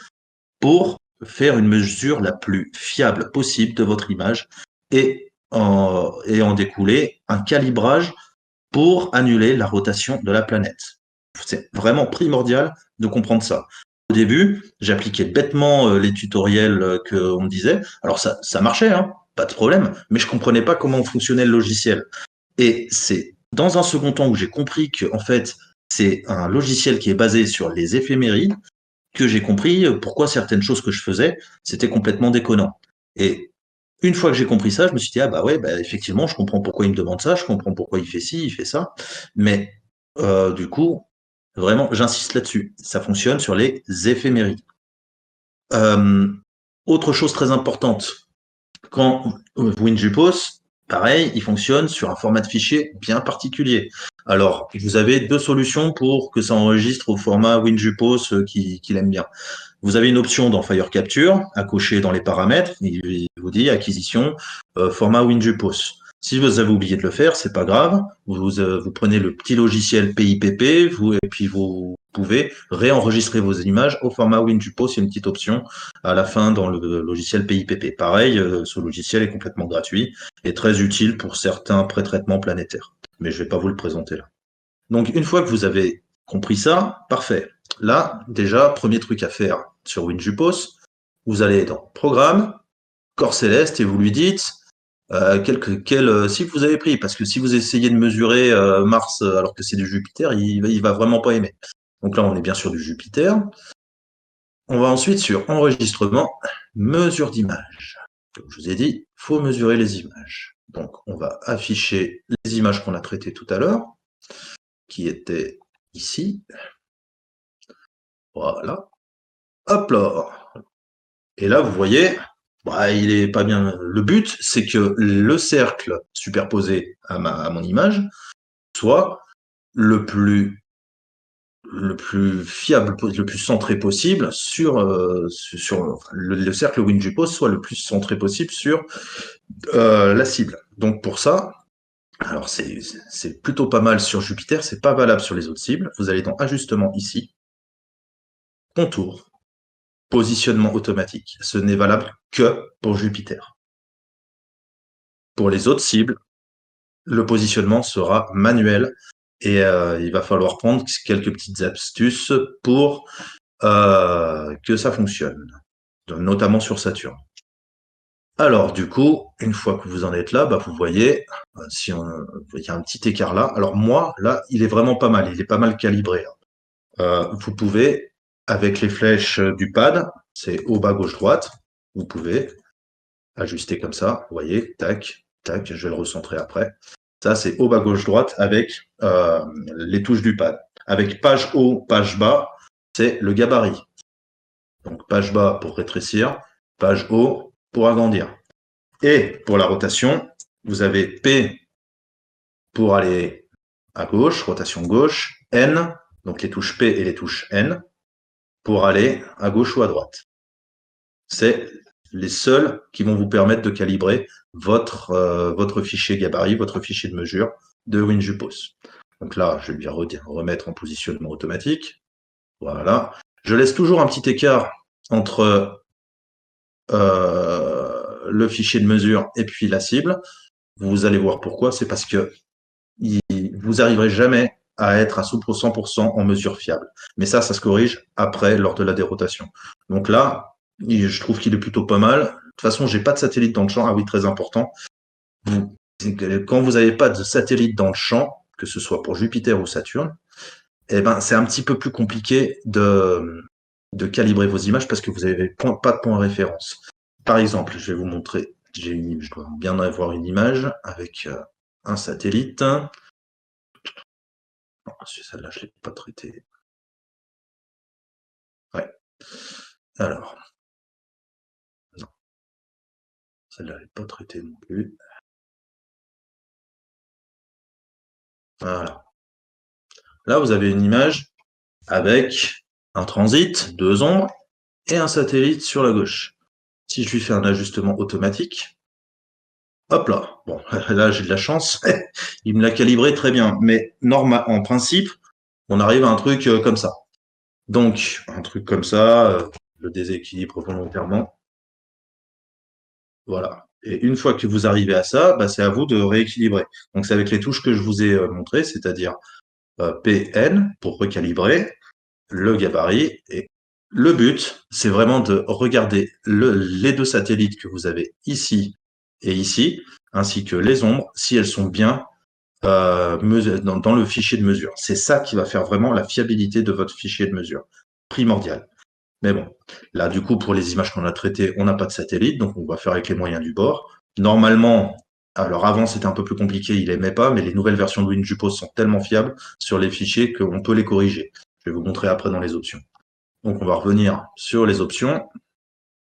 pour faire une mesure la plus fiable possible de votre image et en découler un calibrage pour annuler la rotation de la planète. C'est vraiment primordial de comprendre ça. Au début, j'appliquais bêtement les tutoriels qu'on me disait. Alors ça marchait, hein, pas de problème, mais je comprenais pas comment fonctionnait le logiciel. Et c'est dans un second temps où j'ai compris que, en fait, c'est un logiciel qui est basé sur les éphémérides que j'ai compris pourquoi certaines choses que je faisais, c'était complètement déconnant. Et une fois que j'ai compris ça, je me suis dit, ah bah ouais, bah effectivement, je comprends pourquoi il me demande ça, je comprends pourquoi il fait ci, il fait ça. Mais du coup, vraiment, j'insiste là-dessus. Ça fonctionne sur les éphémérides. Euh, Autre chose très importante, quand WinJupos, pareil, il fonctionne sur un format de fichier bien particulier. Alors, vous avez deux solutions pour que ça enregistre au format WinJupos qu'il aime bien. Vous avez une option dans Fire Capture à cocher dans les paramètres. Il vous dit acquisition format WinJupos. Si vous avez oublié de le faire, c'est pas grave. Vous prenez le petit logiciel PIPP et puis vous pouvez réenregistrer vos images au format WinJupos. Il y a une petite option à la fin dans le logiciel PIPP. Pareil, ce logiciel est complètement gratuit et très utile pour certains pré-traitements planétaires. Mais je vais pas vous le présenter là. Donc, une fois que vous avez compris ça, parfait. Là, déjà, premier truc à faire sur WinJupos, vous allez dans Programme, Corps céleste, et vous lui dites quel cycle vous avez pris. Parce que si vous essayez de mesurer Mars alors que c'est du Jupiter, il va vraiment pas aimer. Donc là, on est bien sur du Jupiter. On va ensuite sur Enregistrement, Mesure d'image. Comme je vous ai dit, il faut mesurer les images. Donc, on va afficher les images qu'on a traitées tout à l'heure, qui étaient ici. Voilà. Hop là. Et là, vous voyez, bah, il est pas bien. Le but, c'est que le cercle superposé à mon image soit le plus fiable, le plus centré possible le cercle WinJupos soit le plus centré possible sur la cible. Donc pour ça, alors c'est plutôt pas mal sur Jupiter, c'est pas valable sur les autres cibles. Vous allez dans Ajustement ici, Contour, Positionnement automatique. Ce n'est valable que pour Jupiter. Pour les autres cibles, le positionnement sera manuel et il va falloir prendre quelques petites astuces pour que ça fonctionne, notamment sur Saturne. Alors, du coup, une fois que vous en êtes là, bah, vous voyez, si il y a un petit écart là. Alors moi, là, il est vraiment pas mal. Il est pas mal calibré. Vous pouvez, avec les flèches du pad, c'est haut, bas, gauche, droite, vous pouvez ajuster comme ça. Vous voyez, tac, tac, je vais le recentrer après. Ça, c'est haut, bas, gauche, droite avec les touches du pad. Avec page haut, page bas, c'est le gabarit. Donc page bas pour rétrécir, page haut pour agrandir. Et pour la rotation, vous avez P pour aller à gauche, rotation gauche, N, donc les touches P et les touches N, pour aller à gauche ou à droite. C'est les seuls qui vont vous permettre de calibrer votre fichier gabarit, votre fichier de mesure de WinJupos. Donc là, je vais lui remettre en positionnement automatique. Voilà. Je laisse toujours un petit écart entre le fichier de mesure et puis la cible. Vous allez voir pourquoi. C'est parce que vous n'arriverez jamais à être à 100% en mesure fiable. Mais ça se corrige après, lors de la dérotation. Donc là, je trouve qu'il est plutôt pas mal. De toute façon, j'ai pas de satellite dans le champ. Ah oui, très important. Quand vous n'avez pas de satellite dans le champ, que ce soit pour Jupiter ou Saturne, eh ben, c'est un petit peu plus compliqué de calibrer vos images parce que vous n'avez pas de point de référence. Par exemple, je vais vous montrer, je dois bien avoir une image avec un satellite. Celle-là, je ne l'ai pas traitée. Ouais. Alors. Non. Celle-là, elle n'est pas traitée non plus. Voilà. Là, vous avez une image avec un transit, deux ombres et un satellite sur la gauche. Si je lui fais un ajustement automatique, hop là. Bon, là, j'ai de la chance. Il me l'a calibré très bien. Mais en principe, on arrive à un truc comme ça. Donc, un truc comme ça, le déséquilibre volontairement. Voilà. Et une fois que vous arrivez à ça, bah, c'est à vous de rééquilibrer. Donc, c'est avec les touches que je vous ai montrées, c'est-à-dire PN pour recalibrer le gabarit. Et le but, c'est vraiment de regarder les deux satellites que vous avez ici et ici, ainsi que les ombres, si elles sont bien dans le fichier de mesure. C'est ça qui va faire vraiment la fiabilité de votre fichier de mesure. Primordial. Mais bon, là, du coup, pour les images qu'on a traitées, on n'a pas de satellite, donc on va faire avec les moyens du bord. Normalement, alors avant, c'était un peu plus compliqué, il aimait pas, mais les nouvelles versions de WinJupos sont tellement fiables sur les fichiers qu'on peut les corriger. Je vais vous montrer après dans les options. Donc, on va revenir sur les options,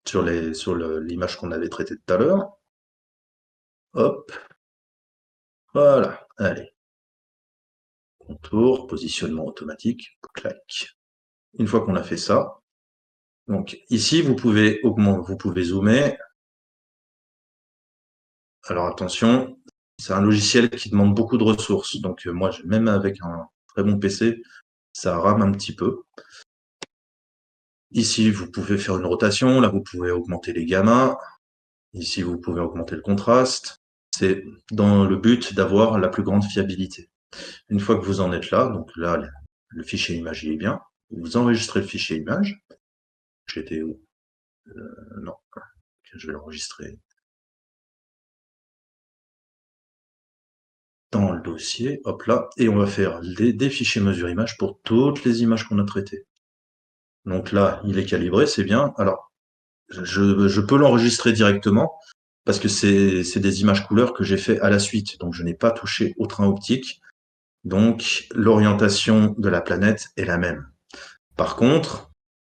sur l'image qu'on avait traitée tout à l'heure. Hop. Voilà. Allez. Contour, positionnement automatique. Clac. Une fois qu'on a fait ça, donc ici, vous pouvez zoomer. Alors attention, c'est un logiciel qui demande beaucoup de ressources. Donc moi, même avec un très bon PC, ça rame un petit peu. Ici, vous pouvez faire une rotation. Là, vous pouvez augmenter les gammas. Ici, vous pouvez augmenter le contraste. C'est dans le but d'avoir la plus grande fiabilité. Une fois que vous en êtes là, donc là, le fichier image il est bien. Vous enregistrez le fichier image. J'étais où Non, je vais l'enregistrer dans le dossier. Hop là, et on va faire des fichiers mesure image pour toutes les images qu'on a traitées. Donc là, il est calibré, c'est bien. Alors, je peux l'enregistrer directement parce que c'est des images couleurs que j'ai fait à la suite. Donc, je n'ai pas touché au train optique. Donc, l'orientation de la planète est la même. Par contre,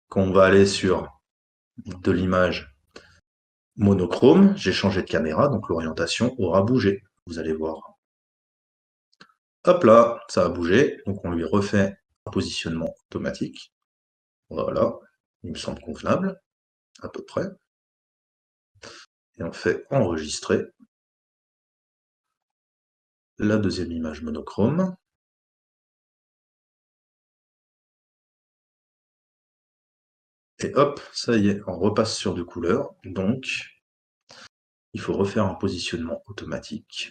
quand on va aller sur de l'image monochrome, j'ai changé de caméra, donc l'orientation aura bougé. Vous allez voir. Hop là, ça a bougé. Donc, on lui refait un positionnement automatique. Voilà, il me semble convenable, à peu près. Et on fait enregistrer la deuxième image monochrome. Et hop, ça y est, on repasse sur du couleur. Donc, il faut refaire un positionnement automatique.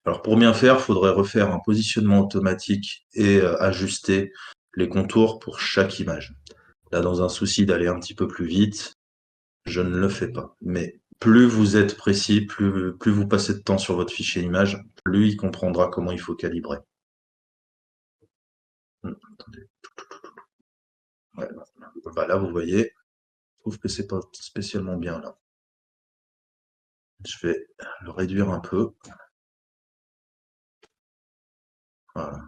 Alors pour bien faire, il faudrait refaire un positionnement automatique et ajuster les contours pour chaque image. Là, dans un souci d'aller un petit peu plus vite, je ne le fais pas. Mais plus vous êtes précis, plus vous passez de temps sur votre fichier image, plus il comprendra comment il faut calibrer. Attendez. Ouais, bah là, vous voyez, je trouve que c'est pas spécialement bien là. Je vais le réduire un peu. Voilà.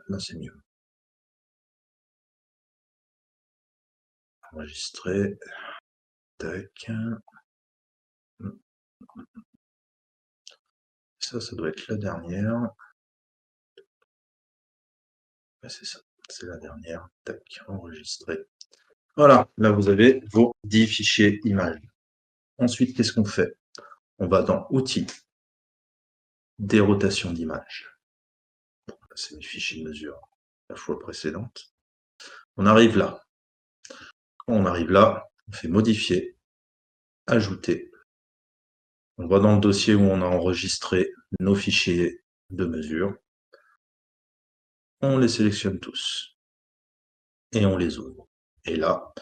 Là, c'est mieux. Enregistrer. Tac. Ça doit être la dernière. Ouais, c'est ça, c'est la dernière. Tac, enregistrer. Voilà, là vous avez vos 10 fichiers images. Ensuite, qu'est-ce qu'on fait? On va dans Outils, des rotations d'images. C'est mes fichiers de mesure la fois précédente. On arrive là. Quand on arrive là, on fait Modifier, Ajouter. On va dans le dossier où on a enregistré nos fichiers de mesure. On les sélectionne tous. Et on les ouvre. Et là,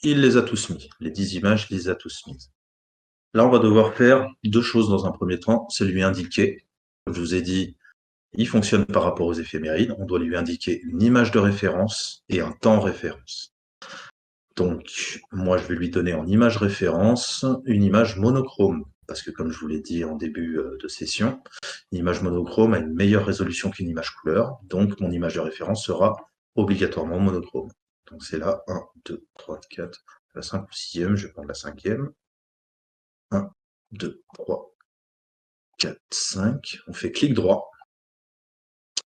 il les a tous mis. Les 10 images, il les a tous mises. Là, on va devoir faire deux choses dans un premier temps. C'est lui indiquer, comme je vous ai dit, il fonctionne par rapport aux éphémérides. On doit lui indiquer une image de référence et un temps référence. Donc, moi, je vais lui donner en image référence une image monochrome. Parce que, comme je vous l'ai dit en début de session, une image monochrome a une meilleure résolution qu'une image couleur. Donc, mon image de référence sera obligatoirement monochrome. Donc, c'est là 1, 2, 3, 4, la 5 ou 6e. Je vais prendre la 5e. 1, 2, 3, 4, 5. On fait clic droit.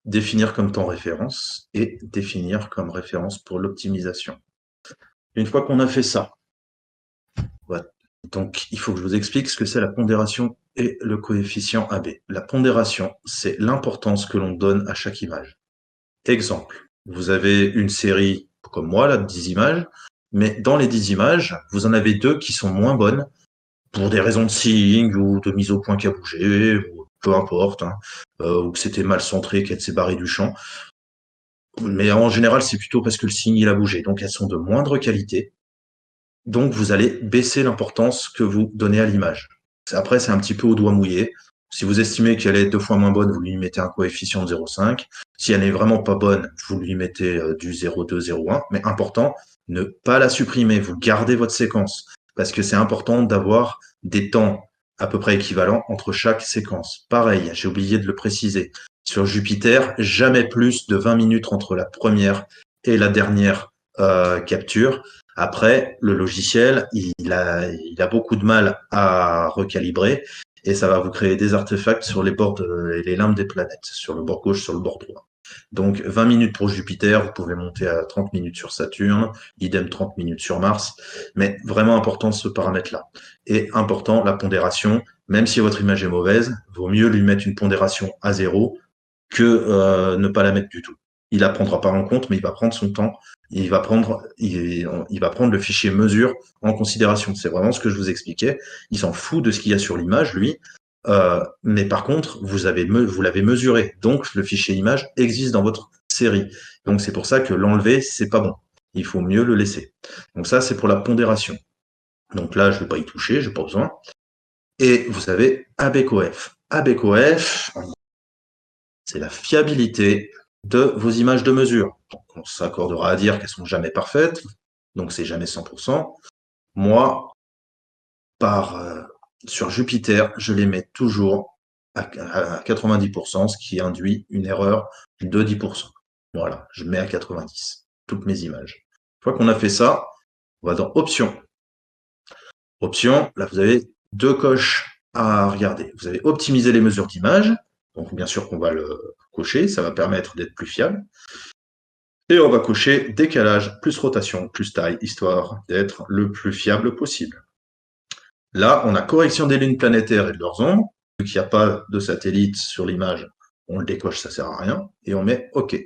Définir comme temps référence et définir comme référence pour l'optimisation. Une fois qu'on a fait ça, voilà. Donc il faut que je vous explique ce que c'est la pondération et le coefficient AB. La pondération, c'est l'importance que l'on donne à chaque image. Exemple, vous avez une série comme moi, là, de 10 images, mais dans les 10 images, vous en avez 2 qui sont moins bonnes pour des raisons de seeing ou de mise au point qui a bougé, ou peu importe, hein, ou que c'était mal centré, qu'elle s'est barrée du champ. Mais en général, c'est plutôt parce que le signe il a bougé. Donc elles sont de moindre qualité. Donc vous allez baisser l'importance que vous donnez à l'image. Après, c'est un petit peu au doigt mouillé. Si vous estimez qu'elle est 2 fois moins bonne, vous lui mettez un coefficient de 0,5. Si elle n'est vraiment pas bonne, vous lui mettez du 0,2, 0,1. Mais important, ne pas la supprimer. Vous gardez votre séquence. Parce que c'est important d'avoir des temps à peu près équivalents entre chaque séquence. Pareil, j'ai oublié de le préciser. Sur Jupiter, jamais plus de 20 minutes entre la première et la dernière capture. Après, le logiciel, il a beaucoup de mal à recalibrer et ça va vous créer des artefacts sur les bords et les limbes des planètes, sur le bord gauche, sur le bord droit. Donc 20 minutes pour Jupiter, vous pouvez monter à 30 minutes sur Saturne, idem 30 minutes sur Mars, mais vraiment important ce paramètre-là. Et important, la pondération, même si votre image est mauvaise, vaut mieux lui mettre une pondération à 0 que ne pas la mettre du tout. Il la prendra pas en compte, mais il va prendre son temps. Il va prendre le fichier mesure en considération. C'est vraiment ce que je vous expliquais. Il s'en fout de ce qu'il y a sur l'image, lui. Mais par contre, vous l'avez mesuré. Donc, le fichier image existe dans votre série. Donc, c'est pour ça que l'enlever, c'est pas bon. Il faut mieux le laisser. Donc, ça, c'est pour la pondération. Donc là, je vais pas y toucher, j'ai pas besoin. Et vous avez ABCOF. ABCOF, c'est la fiabilité de vos images de mesure. Donc, on s'accordera à dire qu'elles sont jamais parfaites, donc c'est jamais 100%. Moi, sur Jupiter, je les mets toujours à 90%, ce qui induit une erreur de 10%. Voilà, je mets à 90 toutes mes images. Une fois qu'on a fait ça, on va dans Options. Options, là vous avez deux coches à regarder. Vous avez optimiser les mesures d'image. Donc bien sûr qu'on va le cocher, ça va permettre d'être plus fiable. Et on va cocher décalage plus rotation plus taille, histoire d'être le plus fiable possible. Là, on a correction des lunes planétaires et de leurs ombres. Vu qu'il n'y a pas de satellite sur l'image, on le décoche, ça ne sert à rien. Et on met OK.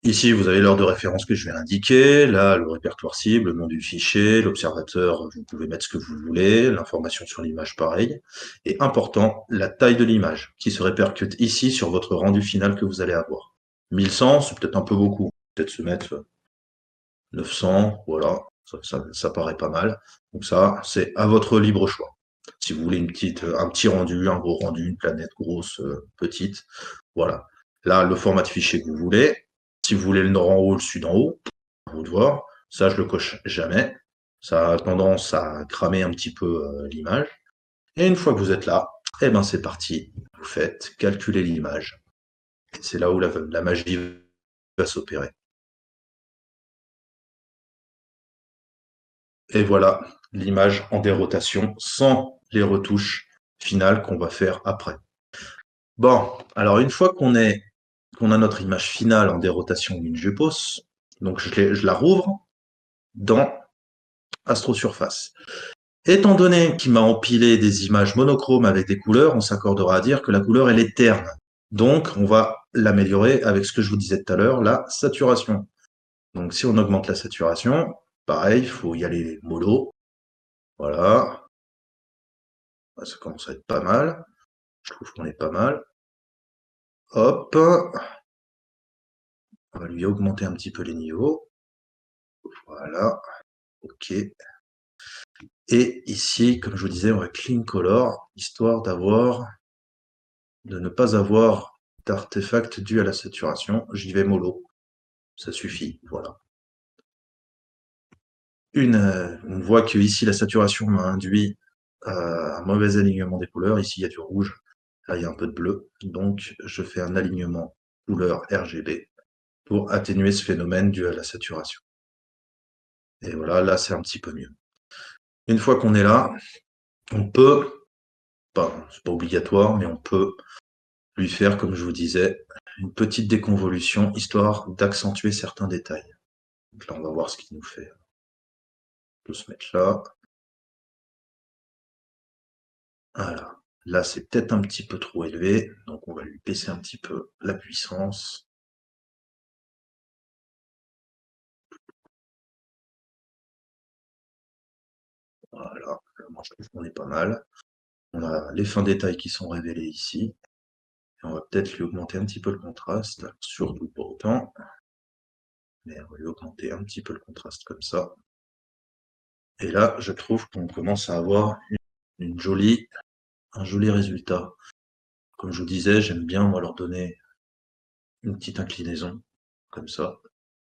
Ici, vous avez l'heure de référence que je vais indiquer. Là, le répertoire cible, le nom du fichier, l'observateur, vous pouvez mettre ce que vous voulez, l'information sur l'image, pareil. Et important, la taille de l'image, qui se répercute ici sur votre rendu final que vous allez avoir. 1100, c'est peut-être un peu beaucoup. Peut-être se mettre 900, voilà, ça paraît pas mal. Donc ça, c'est à votre libre choix. Si vous voulez un petit rendu, un gros rendu, une planète grosse, petite, voilà. Là, le format de fichier que vous voulez. Si vous voulez le nord en haut, le sud en haut, à vous de voir. Ça, je le coche jamais. Ça a tendance à cramer un petit peu l'image. Et une fois que vous êtes là, eh ben c'est parti. Vous faites calculer l'image. C'est là où la magie va s'opérer. Et voilà l'image en dérotation sans les retouches finales qu'on va faire après. Bon, alors une fois qu'on a notre image finale en dérotation WinGPOS, donc je la rouvre dans AstroSurface. Étant donné qu'il m'a empilé des images monochromes avec des couleurs, on s'accordera à dire que la couleur elle est terne. Donc on va l'améliorer avec ce que je vous disais tout à l'heure, la saturation. Donc si on augmente la saturation, pareil, il faut y aller mollo. Voilà, ça commence à être pas mal. Je trouve qu'on est pas mal. Hop, on va lui augmenter un petit peu les niveaux. Voilà, ok. Et ici, comme je vous disais, on va clean color, histoire de ne pas avoir d'artefacts dus à la saturation. J'y vais mollo, ça suffit, voilà. On voit que ici la saturation m'a induit un mauvais alignement des couleurs. Ici, il y a du rouge, là, il y a un peu de bleu. Donc, je fais un alignement couleur RGB pour atténuer ce phénomène dû à la saturation. Et voilà, là, c'est un petit peu mieux. Une fois qu'on est là, on peut, c'est pas obligatoire, mais on peut lui faire, comme je vous disais, une petite déconvolution, histoire d'accentuer certains détails. Donc là, on va voir ce qu'il nous fait. On peut se mettre là. Voilà. Là, c'est peut-être un petit peu trop élevé, donc on va lui baisser un petit peu la puissance. Voilà, moi je trouve qu'on est pas mal. On a les fins détails qui sont révélés ici. Et on va peut-être lui augmenter un petit peu le contraste, surtout pas autant. Mais on va lui augmenter un petit peu le contraste comme ça. Et là, je trouve qu'on commence à avoir un joli résultat. Comme je vous disais, j'aime bien moi leur donner une petite inclinaison, comme ça.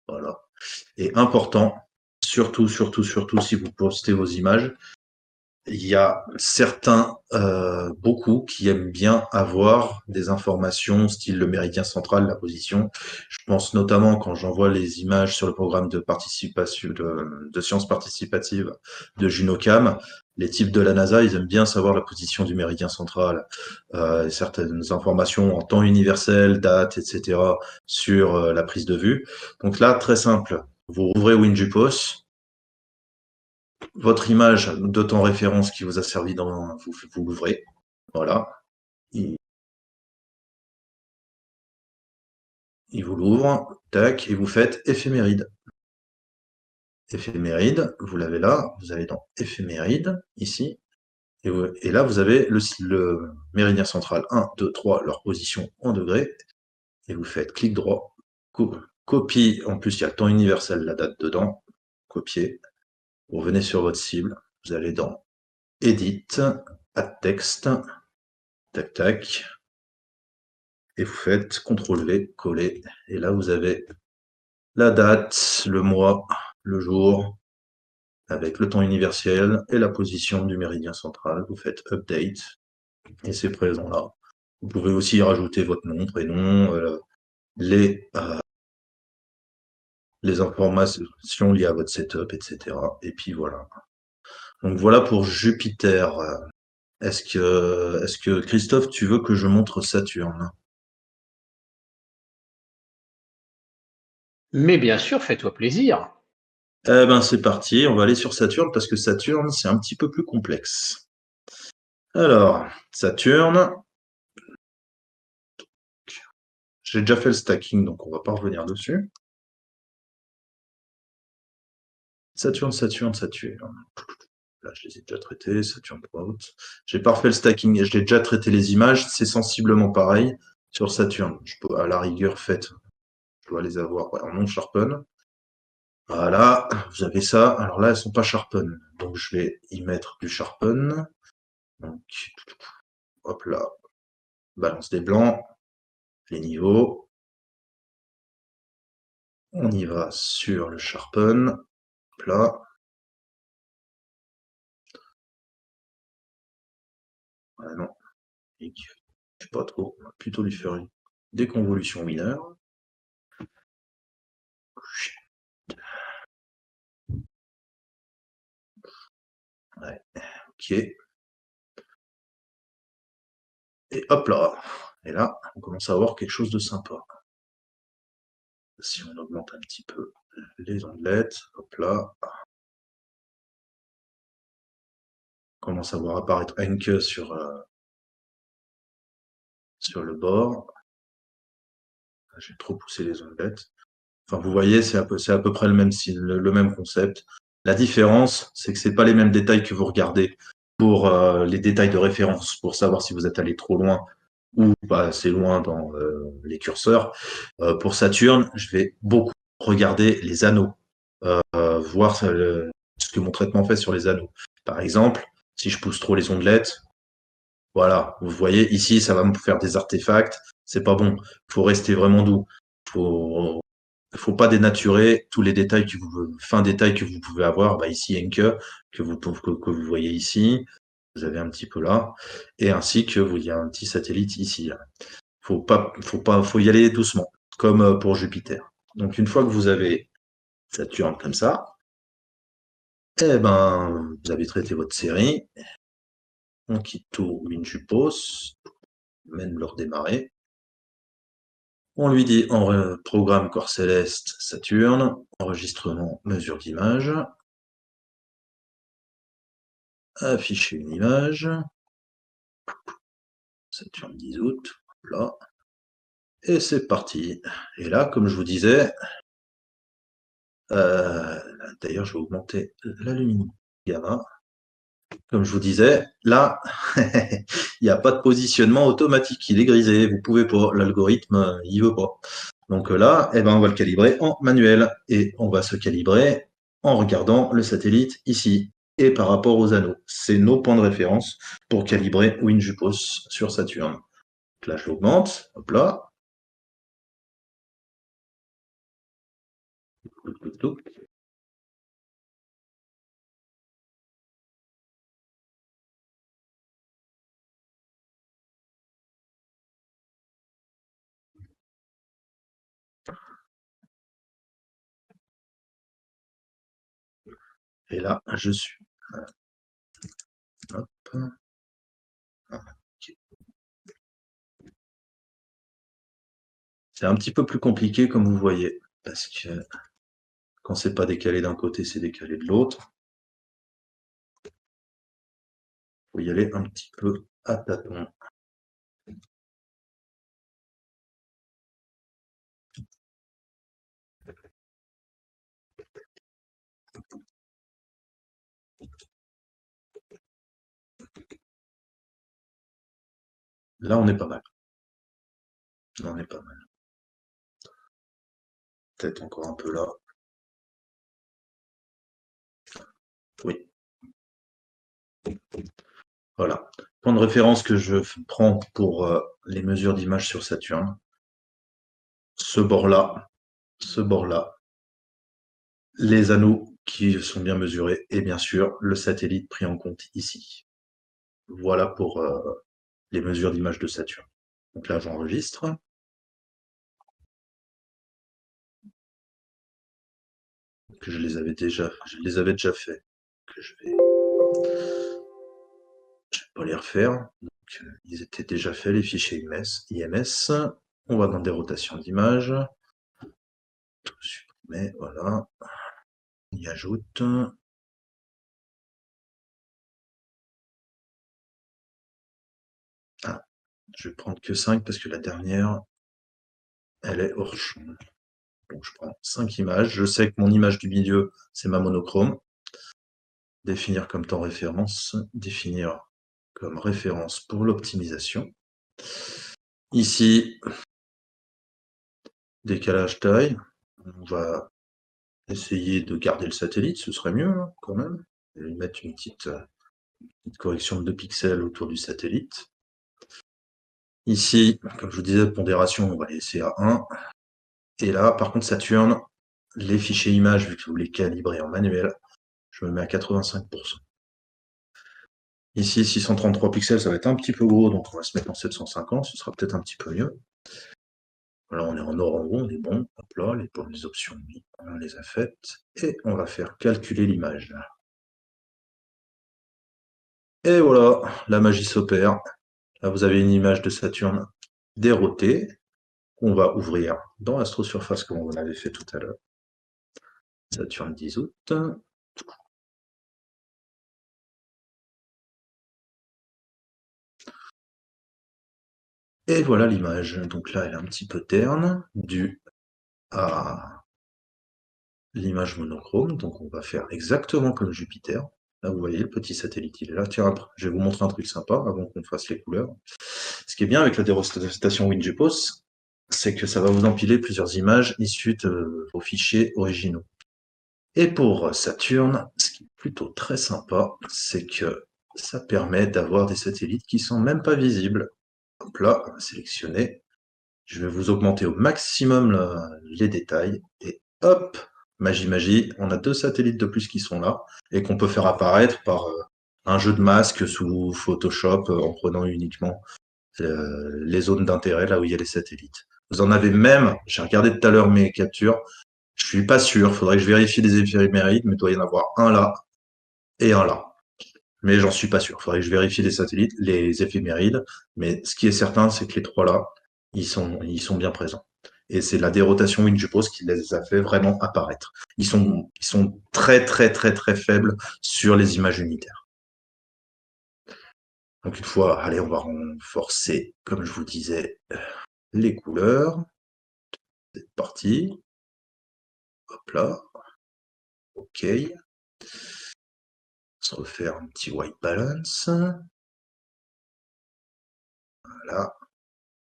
Voilà. Et important, surtout si vous postez vos images, il y a certains, beaucoup qui aiment bien avoir des informations style le méridien central, la position. Je pense notamment quand j'envoie les images sur le programme de participation de sciences participatives de Junocam, les types de la NASA, ils aiment bien savoir la position du méridien central, certaines informations en temps universel, date, etc. sur la prise de vue. Donc là, très simple, vous ouvrez WinGPOS, votre image de temps référence qui vous a servi vous l'ouvrez. Voilà. Il vous l'ouvre, tac, et vous faites éphéméride. Éphéméride, vous l'avez là, vous allez dans éphéméride, ici, et là vous avez le méridien central 1, 2, 3, leur position en degrés, et vous faites clic droit, copie, en plus il y a le temps universel, la date dedans, copier, vous revenez sur votre cible, vous allez dans Edit, Add Text, tac tac, et vous faites CTRL-V, coller, et là vous avez la date, le mois, le jour, avec le temps universel et la position du méridien central. Vous faites Update, et c'est présent là. Vous pouvez aussi rajouter votre nom, prénom, les informations liées à votre setup, etc. Et puis voilà. Donc voilà pour Jupiter. Est-ce que Christophe, tu veux que je montre Saturne? Mais bien sûr, fais-toi plaisir. Eh ben c'est parti, on va aller sur Saturne parce que Saturne c'est un petit peu plus complexe. Alors, Saturne, j'ai déjà fait le stacking donc on va pas revenir dessus. Saturne. Là, je les ai déjà traités, Saturne Prout. J'ai pas refait le stacking et je l'ai déjà traité les images, c'est sensiblement pareil sur Saturne. Je peux à la rigueur faites Je dois les avoir en non sharpen. Voilà, vous avez ça. Alors là, elles sont pas sharpen. Donc je vais y mettre du sharpen. Donc, hop là. Balance des blancs. Les niveaux. On y va sur le sharpen. Hop là. Ah non. Je sais pas trop. On va plutôt lui faire une déconvolution mineure. Ouais. Ok. Et hop là. Et là, on commence à avoir quelque chose de sympa. Si on augmente un petit peu les ondelettes, hop là. On commence à voir apparaître Enke sur le bord. J'ai trop poussé les ondelettes. Enfin, vous voyez, c'est à peu près le même style, le même concept. La différence, c'est que c'est pas les mêmes détails que vous regardez pour les détails de référence, pour savoir si vous êtes allé trop loin ou pas assez loin dans les curseurs. Pour Saturne, je vais beaucoup regarder les anneaux, voir ce que mon traitement fait sur les anneaux. Par exemple, si je pousse trop les ondelettes, voilà, vous voyez, ici, ça va me faire des artefacts. C'est pas bon. Faut rester vraiment doux. Faut, faut pas dénaturer tous les détails fins détails que vous pouvez avoir. Bah, ici, Enke, que vous voyez ici. Vous avez un petit peu là. Et ainsi que il y a un petit satellite ici. Faut y aller doucement. Comme pour Jupiter. Donc, une fois que vous avez Saturne comme ça, eh ben, vous avez traité votre série. On quitte tout WinJupos. Même le redémarrer. On lui dit programme corps céleste Saturne, enregistrement mesure d'image, afficher une image, Saturne 10 août, là, et c'est parti. Et là, comme je vous disais, d'ailleurs je vais augmenter la luminosité gamma. Comme je vous disais, là, il n'y a pas de positionnement automatique, il est grisé, vous pouvez pas, l'algorithme, il veut pas. Donc là, eh ben, on va le calibrer en manuel et on va se calibrer en regardant le satellite ici et par rapport aux anneaux. C'est nos points de référence pour calibrer WinJupos sur Saturne. Donc là, je l'augmente, hop là. Et là, je suis. Hop. C'est un petit peu plus compliqué, comme vous voyez, parce que quand c'est pas décalé d'un côté, c'est décalé de l'autre. Il faut y aller un petit peu à tâtons. Là, on est pas mal. Là, on est pas mal. Peut-être encore un peu là. Oui. Voilà. Point de référence que je prends pour les mesures d'image sur Saturne. Ce bord-là, les anneaux qui sont bien mesurés et bien sûr le satellite pris en compte ici. Voilà pour les mesures d'image de Saturne. Donc là, j'enregistre. Que je les avais déjà fait. Que je vais pas les refaire. Donc, ils étaient déjà faits, les fichiers IMS. On va dans des rotations d'image. Tout supprimer, voilà. On y ajoute. Ah, je vais prendre que 5 parce que la dernière, elle est hors champ. Donc je prends 5 images. Je sais que mon image du milieu, c'est ma monochrome. Définir comme temps référence. Définir comme référence pour l'optimisation. Ici, décalage taille. On va essayer de garder le satellite, ce serait mieux hein, quand même. Je vais lui mettre une petite correction de 2 pixels autour du satellite. Ici, comme je vous disais, pondération, on va laisser à 1. Et là, par contre, Saturne, les fichiers images, vu que vous les calibrez en manuel, je me mets à 85%. Ici, 633 pixels, ça va être un petit peu gros, donc on va se mettre en 750, ce sera peut-être un petit peu mieux. Là, on est en orange, on est bon. Hop là, les options, on les a faites. Et on va faire calculer l'image. Et voilà, la magie s'opère. Là, vous avez une image de Saturne dérotée qu'on va ouvrir dans Astrosurface comme on avait fait tout à l'heure. Saturne 10 août. Et voilà l'image. Donc là, elle est un petit peu terne, due à l'image monochrome. Donc on va faire exactement comme Jupiter. Là, vous voyez, le petit satellite, il est là. Tiens, je vais vous montrer un truc sympa avant qu'on fasse les couleurs. Ce qui est bien avec la dérostation WinGPOS, c'est que ça va vous empiler plusieurs images issues de vos fichiers originaux. Et pour Saturne, ce qui est plutôt très sympa, c'est que ça permet d'avoir des satellites qui sont même pas visibles. Hop là, on va sélectionner. Je vais vous augmenter au maximum les détails. Et hop, magie, magie, on a 2 satellites de plus qui sont là et qu'on peut faire apparaître par un jeu de masque sous Photoshop en prenant uniquement les zones d'intérêt là où il y a les satellites. Vous en avez même, j'ai regardé tout à l'heure mes captures, je suis pas sûr, faudrait que je vérifie les éphémérides, mais il doit y en avoir un là et un là. Mais j'en suis pas sûr, faudrait que je vérifie les satellites, les éphémérides, mais ce qui est certain, c'est que les 3 là, ils sont bien présents. Et c'est la dérotation WinGPOS qui les a fait vraiment apparaître. Ils sont très très très très faibles sur les images unitaires. Donc une fois, allez, on va renforcer, comme je vous disais, les couleurs. C'est parti. Hop là. OK. On se refaire un petit white balance. Voilà.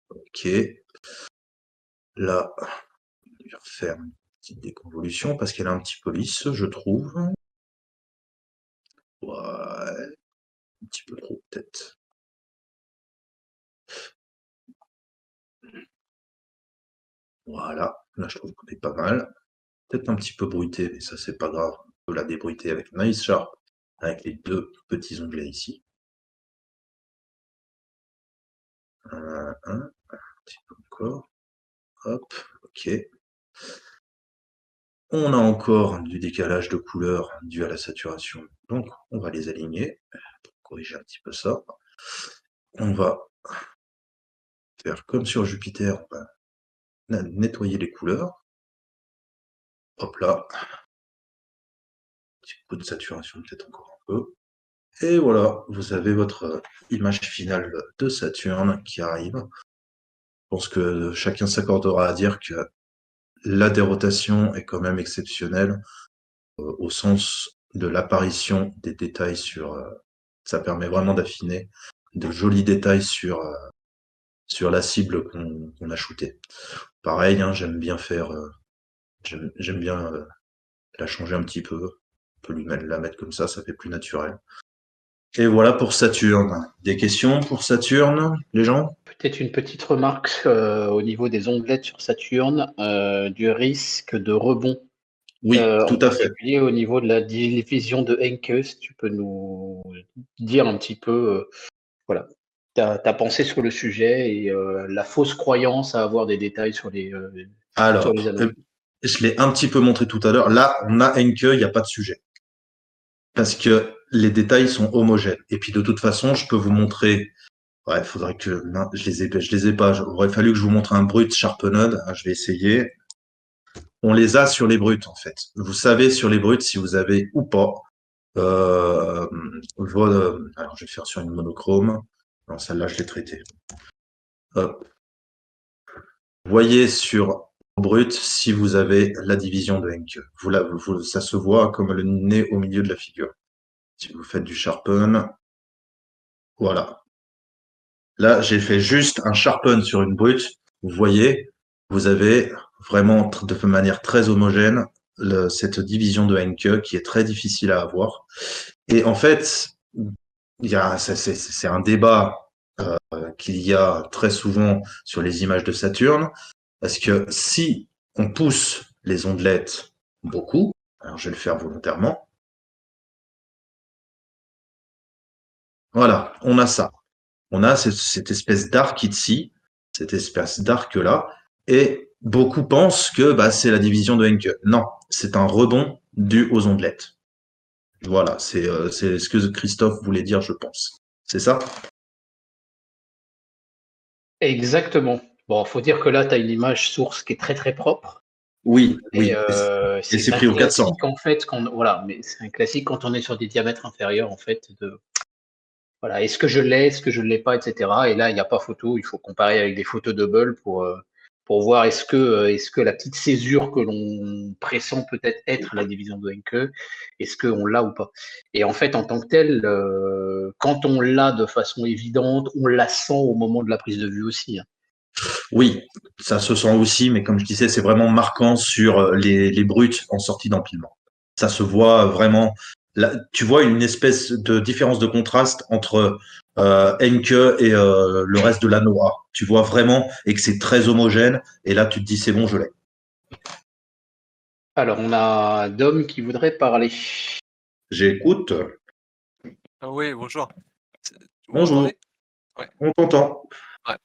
OK. Là, on va refaire une petite déconvolution parce qu'elle est un petit peu lisse, je trouve. Ouais. Un petit peu trop, peut-être. Voilà. Là, je trouve qu'on est pas mal. Peut-être un petit peu bruité, mais ça, c'est pas grave. On peut la débruiter avec Nice Sharp, avec les 2 petits onglets ici. Un petit peu encore. Hop, OK. On a encore du décalage de couleurs dû à la saturation, donc on va les aligner pour corriger un petit peu ça. On va faire comme sur Jupiter, on va nettoyer les couleurs. Hop là. Un petit peu de saturation, peut-être encore un peu. Et voilà, vous avez votre image finale de Saturne qui arrive. Je pense que chacun s'accordera à dire que la dérotation est quand même exceptionnelle au sens de l'apparition des détails sur. Ça permet vraiment d'affiner de jolis détails sur la cible qu'on a shootée. Pareil, hein, j'aime bien faire, j'aime bien la changer un petit peu. On peut la mettre comme ça fait plus naturel. Et voilà pour Saturne. Des questions pour Saturne, les gens? Peut-être une petite remarque au niveau des onglettes sur Saturne, du risque de rebond, Oui, en tout à fait. particulier au niveau de la division de Henke. Si tu peux nous dire un petit peu, voilà, ta pensée sur le sujet et la fausse croyance à avoir des détails sur les Alors, anomalies. je l'ai un petit peu montré tout à l'heure. Là, on a Henke, il n'y a pas de sujet. Parce que les détails sont homogènes. Et puis de toute façon, je peux vous montrer. Ouais, faudrait que. Non, je les ai pas. Il aurait fallu que je vous montre un brut Sharpened. Je vais essayer. On les a sur les bruts, en fait. Vous savez sur les bruts si vous avez ou pas. Alors, je vais faire sur une monochrome. Non, celle-là, je l'ai traitée. Hop. Voyez sur brut si vous avez la division de Henke. Ça se voit comme le nez au milieu de la figure. Si vous faites du sharpen, voilà. Là, j'ai fait juste un sharpen sur une brute. Vous voyez, vous avez vraiment de manière très homogène cette division de Henke qui est très difficile à avoir. Et en fait, c'est un débat qu'il y a très souvent sur les images de Saturne, parce que si on pousse les ondelettes beaucoup, alors je vais le faire volontairement, voilà, on a ça. On a cette espèce d'arc ici, cette espèce d'arc-là, et beaucoup pensent que bah, c'est la division de Henke. Non, c'est un rebond dû aux ondelettes. Voilà, c'est ce que Christophe voulait dire, je pense. C'est ça? Exactement. Bon, faut dire que là, tu as une image source qui est très très propre. Oui, Et oui. Et c'est c'est un pris au 400. classique en fait voilà, mais c'est un classique quand on est sur des diamètres inférieurs en fait de voilà, est-ce que je l'ai, est-ce que je ne l'ai pas, etc. Et là, il n'y a pas photo, il faut comparer avec des photos Hubble pour voir est-ce que la petite césure que l'on pressent peut-être être la division de Henke, est-ce qu'on l'a ou pas. Et en fait, en tant que tel, quand on l'a de façon évidente, on la sent au moment de la prise de vue aussi, hein. Oui, ça se sent aussi, mais comme je disais, c'est vraiment marquant sur les brutes en sortie d'empilement. Ça se voit vraiment. Là, tu vois une espèce de différence de contraste entre Henke et le reste de la Noah. Tu vois vraiment et que c'est très homogène. Et là, tu te dis, c'est bon, je l'ai. Alors, on a Dom qui voudrait parler. J'écoute. Ah oui, bonjour. Vous Bonjour, m'entendez? Ouais, on t'entend. ouais.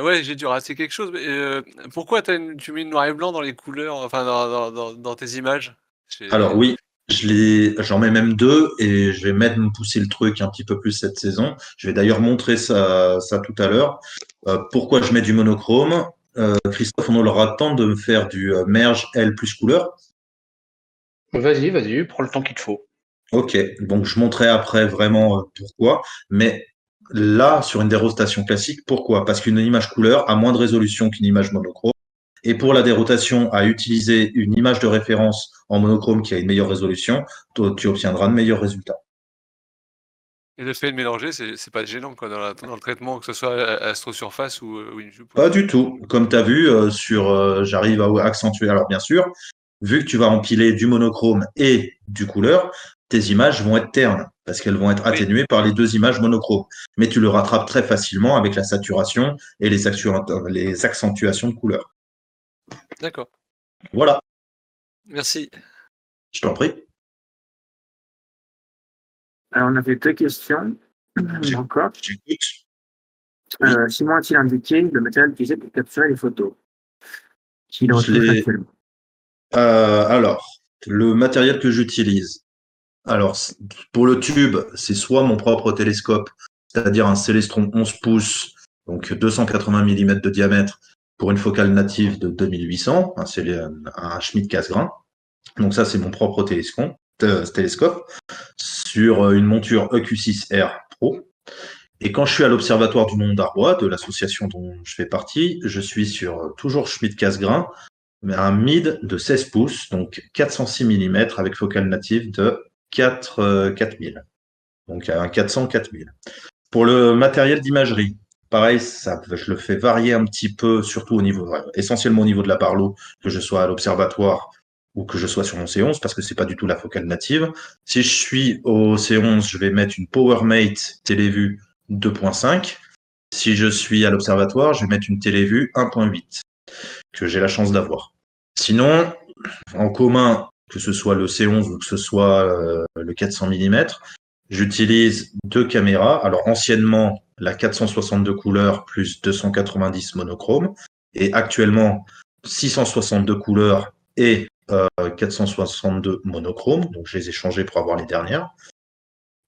Ouais, j'ai dû rater quelque chose, mais pourquoi tu mets noir et blanc dans les couleurs, enfin dans tes images? Alors J'ai oui, j'en mets même deux et je vais même pousser le truc un petit peu plus cette saison. Je vais d'ailleurs montrer ça tout à l'heure. Pourquoi je mets du monochrome? Christophe, on aura le temps de me faire du merge L plus couleur. Vas-y, vas-y, prends le temps qu'il te faut. Ok, donc je montrerai après vraiment pourquoi. Mais là, sur une dérostation classique, pourquoi? Parce qu'une image couleur a moins de résolution qu'une image monochrome. Et pour la dérotation, à utiliser une image de référence en monochrome qui a une meilleure résolution, tu obtiendras de meilleurs résultats. Et le fait de mélanger, c'est pas gênant quoi dans le traitement, que ce soit a astrosurface ou Pas InViewPoint? du tout. Comme tu as vu, j'arrive à accentuer. Alors bien sûr, vu que tu vas empiler du monochrome et du couleur, tes images vont être ternes parce qu'elles vont être Oui, atténuées par les deux images monochromes. Mais tu le rattrapes très facilement avec la saturation et les accentuations de couleur. d'accord. Voilà, Merci. je t'en prie. Alors, on avait deux questions J'éc- encore. J'écoute. Oui, Simon a-t-il indiqué le matériel utilisé pour capturer les photos qu'il je retouche l'ai. actuellement? Alors, le matériel que j'utilise. Alors, pour le tube, c'est soit mon propre télescope, c'est-à-dire un Célestron 11 pouces, donc 280 mm de diamètre, pour une focale native de 2800, un Schmidt-Cassegrain. Donc ça, c'est mon propre télescope, sur une monture EQ6R Pro. Et quand je suis à l'Observatoire du Mont d'Arbois, de l'association dont je fais partie, je suis sur toujours Schmidt-Cassegrain, mais un mid de 16 pouces, donc 406 mm avec focale native de 4000. Donc un 400-4000. Pour le matériel d'imagerie, pareil, ça, je le fais varier un petit peu, surtout au niveau, essentiellement au niveau de la Barlow, que je sois à l'observatoire ou que je sois sur mon C11, parce que c'est pas du tout la focale native. Si je suis au C11, je vais mettre une PowerMate télévue 2.5. Si je suis à l'observatoire, je vais mettre une télévue 1.8, que j'ai la chance d'avoir. Sinon, en commun, que ce soit le C11 ou que ce soit le 400 mm, j'utilise deux caméras. Alors anciennement, la 462 couleurs plus 290 monochrome, et actuellement 662 couleurs et 462 monochrome. Donc je les ai changés pour avoir les dernières.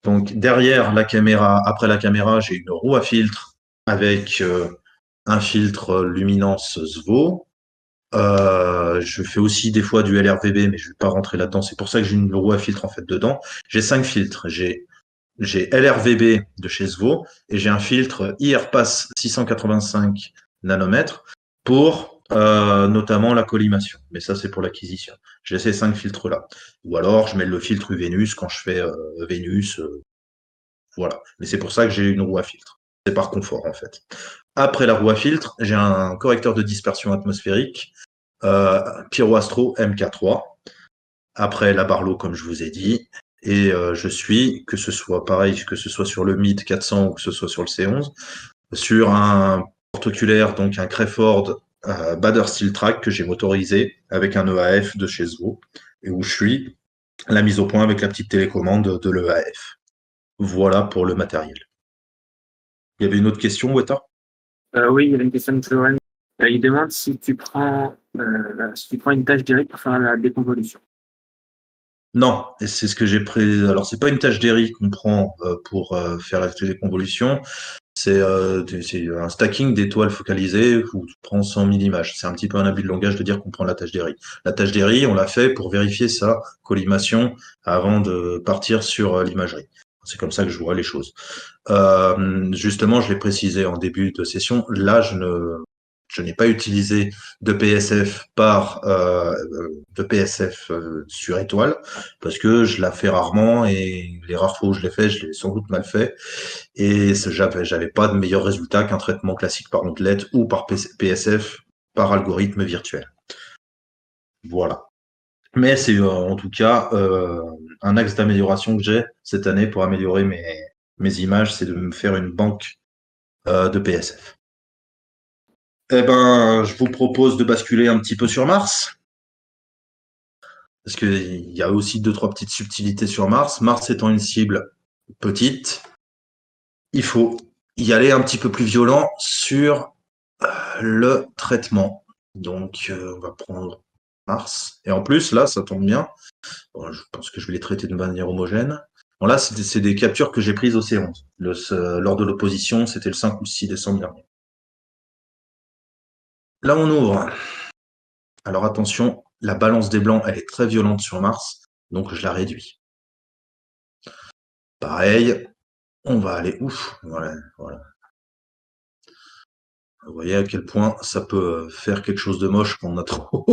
Donc derrière la caméra, après la caméra, j'ai une roue à filtre avec un filtre luminance SVO. Je fais aussi des fois du LRVB, mais je vais pas rentrer là-dedans. C'est pour ça que j'ai une roue à filtre en fait dedans. J'ai 5 filtres. J'ai LRVB de chez SVO et j'ai un filtre IRPAS 685 nanomètres pour notamment la collimation. Mais ça, c'est pour l'acquisition. J'ai ces 5 filtres-là. Ou alors, je mets le filtre Vénus quand je fais Vénus. Voilà. Mais c'est pour ça que j'ai une roue à filtre. C'est par confort, en fait. Après la roue à filtre, j'ai un correcteur de dispersion atmosphérique Pyroastro MK3. Après la Barlow, comme je vous ai dit. Et je suis, que ce soit pareil, que ce soit sur le Mythe 400 ou que ce soit sur le C11, sur un porte-oculaire, donc un Crayford Bader Steel Track que j'ai motorisé avec un EAF de chez Zwo, et où je suis la mise au point avec la petite télécommande de l'EAF. Voilà pour le matériel. Il y avait une autre question, Weta? Oui, il y avait une question de Florent. Il demande si tu prends une tâche directe pour faire la déconvolution. Non, et c'est ce que j'ai pris. Alors, c'est pas une tâche d'Eri qu'on prend pour faire la téléconvolution. C'est un stacking d'étoiles focalisées où tu prends 100 000 images. C'est un petit peu un abus de langage de dire qu'on prend la tâche d'Eri. La tâche d'Eri, on l'a fait pour vérifier sa collimation avant de partir sur l'imagerie. C'est comme ça que je vois les choses. Justement, je l'ai précisé en début de session. Là, je n'ai pas utilisé de PSF de PSF sur étoile parce que je la fais rarement et les rares fois où je l'ai fait, je l'ai sans doute mal fait et j'avais pas de meilleur résultat qu'un traitement classique par ondelet ou par PSF par algorithme virtuel. Voilà. Mais c'est en tout cas un axe d'amélioration que j'ai cette année pour améliorer mes images, c'est de me faire une banque de PSF. Eh ben, je vous propose de basculer un petit peu sur Mars, parce qu'il y a aussi deux, trois petites subtilités sur Mars. Mars étant une cible petite, il faut y aller un petit peu plus violent sur le traitement. Donc, on va prendre Mars. Et en plus, là, ça tombe bien. Bon, je pense que je vais les traiter de manière homogène. Bon, là, c'est des captures que j'ai prises au C11. Lors de l'opposition, c'était le 5 ou le 6 décembre dernier. Là, on ouvre. Alors attention, la balance des blancs, elle est très violente sur Mars, donc je la réduis. Pareil, on va aller ouf. Voilà, voilà. Vous voyez à quel point ça peut faire quelque chose de moche quand on a trop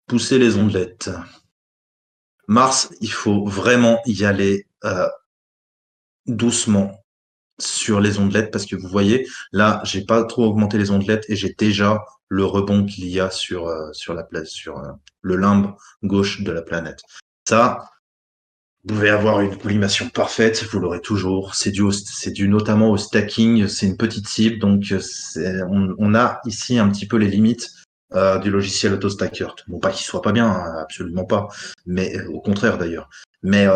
poussé les ondelettes. Mars, il faut vraiment y aller doucement sur les ondelettes parce que vous voyez, là, j'ai pas trop augmenté les ondelettes et j'ai déjà le rebond qu'il y a sur la place, sur le limbe gauche de la planète. Ça, vous pouvez avoir une collimation parfaite, vous l'aurez toujours. C'est dû notamment au stacking. C'est une petite cible, donc on a ici un petit peu les limites du logiciel AutoStacker. Bon, pas qu'il soit pas bien, hein, absolument pas, mais au contraire d'ailleurs. Mais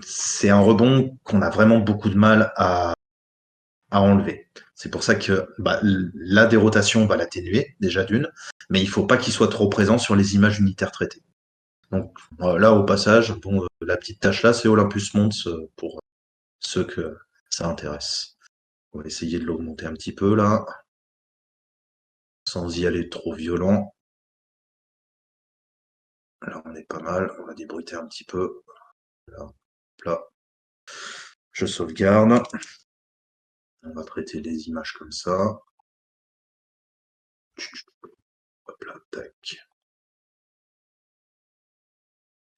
c'est un rebond qu'on a vraiment beaucoup de mal à enlever. C'est pour ça que la dérotation va l'atténuer déjà d'une, mais il faut pas qu'il soit trop présent sur les images unitaires traitées. Donc là, au passage, bon, la petite tâche là, c'est Olympus Mons pour ceux que ça intéresse. On va essayer de l'augmenter un petit peu là, sans y aller trop violent. Là, on est pas mal. On va débruiter un petit peu. Là, là. Je sauvegarde. On va traiter les images comme ça. Hop là, tac.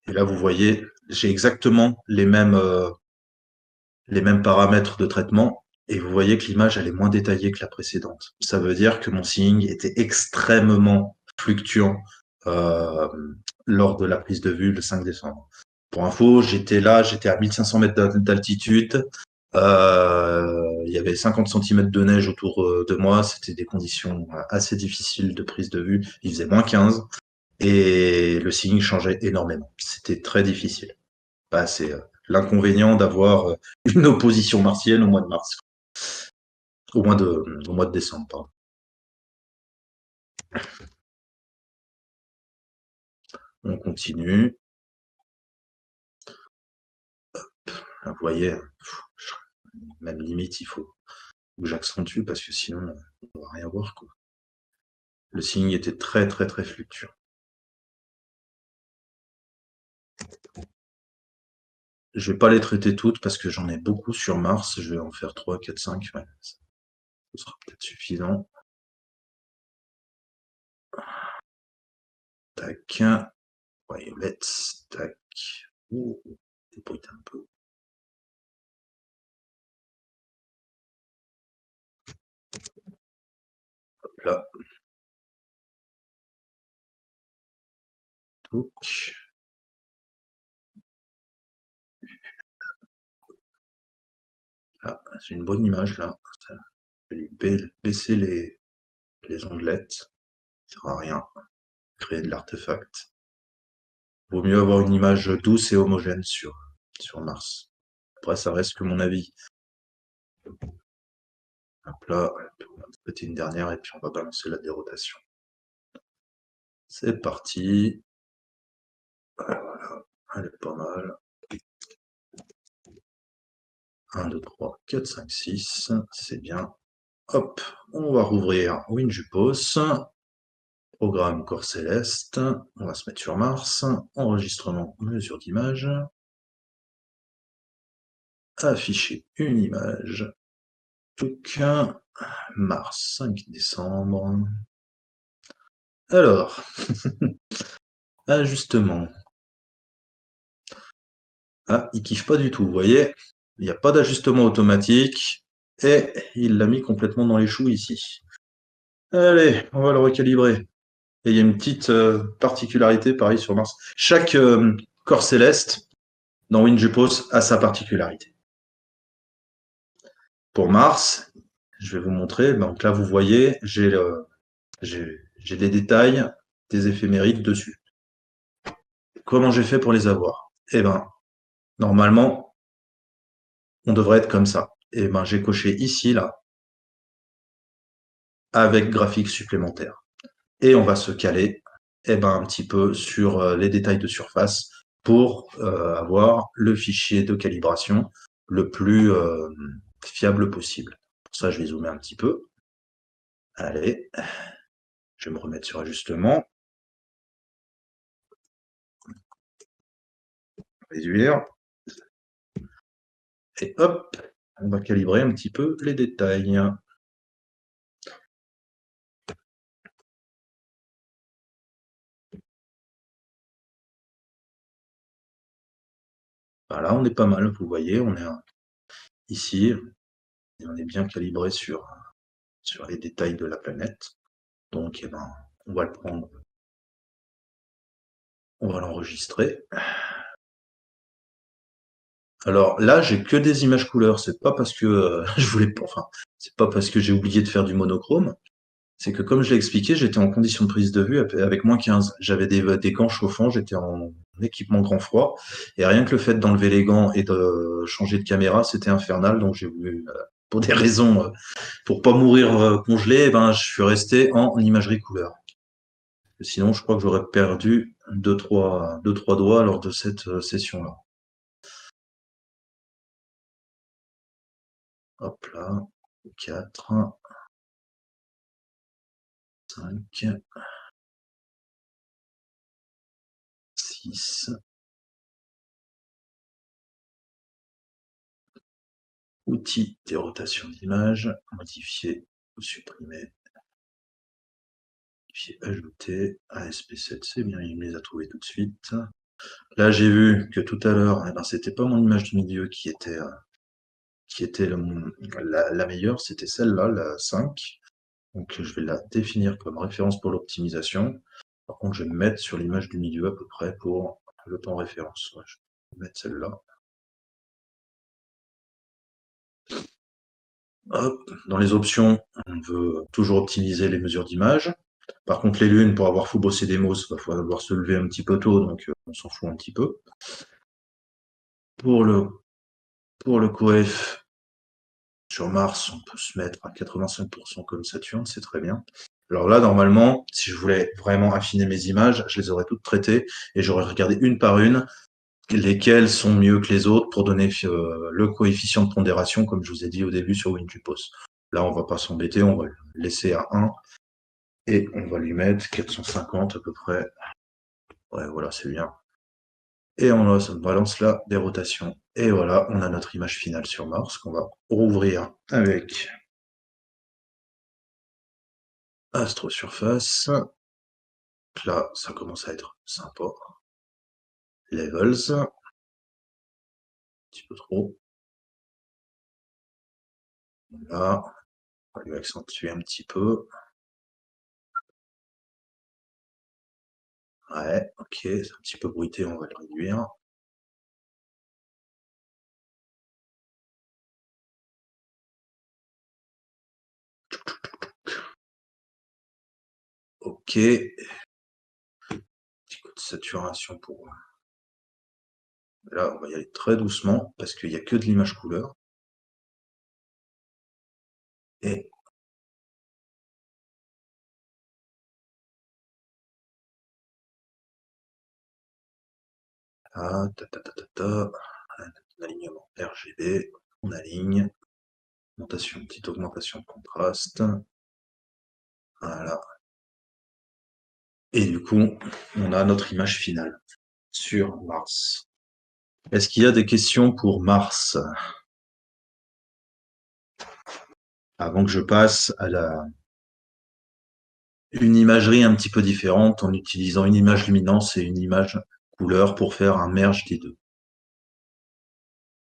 Et là, vous voyez, j'ai exactement les mêmes paramètres de traitement. Et vous voyez que l'image, elle est moins détaillée que la précédente. Ça veut dire que mon seeing était extrêmement fluctuant lors de la prise de vue le 5 décembre. Pour info, j'étais à 1500 mètres d'altitude. Il y avait 50 cm de neige autour de moi. C'était des conditions assez difficiles de prise de vue. Il faisait -15 et le seeing changeait énormément. C'était très difficile. C'est l'inconvénient d'avoir une opposition martienne au mois de mars, au mois de décembre, pardon. On continue. Vous voyez, même limite, il faut que j'accentue parce que sinon, on va rien voir, quoi. Le signe était très, très, très fluctuant. Je vais pas les traiter toutes parce que j'en ai beaucoup sur Mars. Je vais en faire 3, 4, 5. Ouais, ce sera peut-être suffisant. Tac. Violet. Tac. Ouh, débrouille un peu. Hop là. Outlook. Ah, c'est une bonne image là. Je vais baisser les onglettes. Ça ne sert à rien. Créer de l'artefact. Vaut mieux avoir une image douce et homogène sur Mars. Après, ça reste que mon avis. Hop là, on va traiter une dernière et puis on va balancer la dérotation. C'est parti. Voilà, elle est pas mal. 1, 2, 3, 4, 5, 6, c'est bien. Hop, on va rouvrir WinJupos. Programme corps céleste. On va se mettre sur Mars. Enregistrement, mesure d'image. Afficher une image. Touc. Mars, 5 décembre. Alors, ajustement. Ah, il kiffe pas du tout, vous voyez? Il n'y a pas d'ajustement automatique et il l'a mis complètement dans les choux ici. Allez, on va le recalibrer. Et il y a une petite particularité, pareil sur Mars. Chaque corps céleste dans WinJupos a sa particularité. Pour Mars, je vais vous montrer. Donc là, vous voyez, j'ai des détails, des éphémérides dessus. Comment j'ai fait pour les avoir? Eh ben, normalement, on devrait être comme ça. Eh ben, j'ai coché ici, là, avec graphique supplémentaire. Et on va se caler eh ben, un petit peu sur les détails de surface pour avoir le fichier de calibration le plus fiable possible. Pour ça, je vais zoomer un petit peu. Allez, je vais me remettre sur ajustement. Réduire. Et hop, on va calibrer un petit peu les détails. Voilà, on est pas mal, vous voyez, on est ici, et on est bien calibré sur les détails de la planète. Donc, eh ben, on va le prendre, on va l'enregistrer. Alors là, j'ai que des images couleurs. C'est pas parce que je voulais pas, enfin, c'est pas parce que j'ai oublié de faire du monochrome. C'est que comme je l'ai expliqué, j'étais en condition de prise de vue avec -15. J'avais des gants chauffants, j'étais en équipement grand froid. Et rien que le fait d'enlever les gants et de changer de caméra, c'était infernal. Donc j'ai voulu, pour des raisons, pour pas mourir congelé, eh ben, je suis resté en imagerie couleur. Sinon, je crois que j'aurais perdu deux, trois doigts lors de cette session-là. Hop là, 4, 5, 6. Outils des rotations d'image, modifier ou supprimer, modifier, ajouter, ASP7, c'est bien, il me les a trouvés tout de suite. Là, j'ai vu que tout à l'heure, eh ben, c'était pas mon image du milieu qui était la meilleure, c'était celle-là, la 5. Donc, je vais la définir comme référence pour l'optimisation. Par contre, je vais me mettre sur l'image du milieu à peu près pour le temps référence. Ouais, je vais mettre celle-là. Hop, dans les options, on veut toujours optimiser les mesures d'image. Par contre, les lunes, pour avoir Fubo CDMOS, il va falloir se lever un petit peu tôt, donc on s'en fout un petit peu. Pour le coef, sur Mars, on peut se mettre à 85% comme Saturne, c'est très bien. Alors là, normalement, si je voulais vraiment affiner mes images, je les aurais toutes traitées et j'aurais regardé une par une lesquelles sont mieux que les autres pour donner le coefficient de pondération, comme je vous ai dit au début sur WinJupos. Là, on va pas s'embêter, on va le laisser à 1 et on va lui mettre 450 à peu près. Ouais, voilà, c'est bien. Et on balance là des rotations. Et voilà, on a notre image finale sur Mars qu'on va rouvrir avec Astrosurface. Là, ça commence à être sympa. Levels. Un petit peu trop. Là, on va lui accentuer un petit peu. Ouais, ok, c'est un petit peu bruité, on va le réduire. Ok. Petit coup de saturation pour... Là, on va y aller très doucement, parce qu'il n'y a que de l'image couleur. Et ah, un alignement RGB, on aligne, petite augmentation de contraste, voilà. Et du coup, on a notre image finale sur Mars. Est-ce qu'il y a des questions pour Mars? Avant que je passe à une imagerie un petit peu différente en utilisant une image luminance et une image couleur pour faire un merge des deux.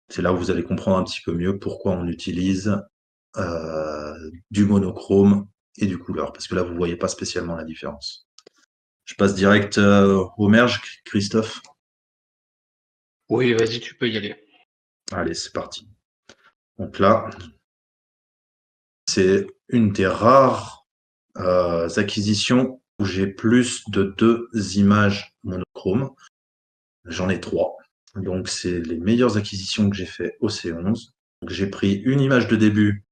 C'est là où vous allez comprendre un petit peu mieux pourquoi on utilise du monochrome et du couleur, parce que là, vous ne voyez pas spécialement la différence. Je passe direct au merge, Christophe. Oui, vas-y, tu peux y aller. Allez, c'est parti. Donc là, c'est une des rares acquisitions où j'ai plus de 2 images monochromes. J'en ai 3. Donc, c'est les meilleures acquisitions que j'ai fait au C11. Donc, j'ai pris une image de début.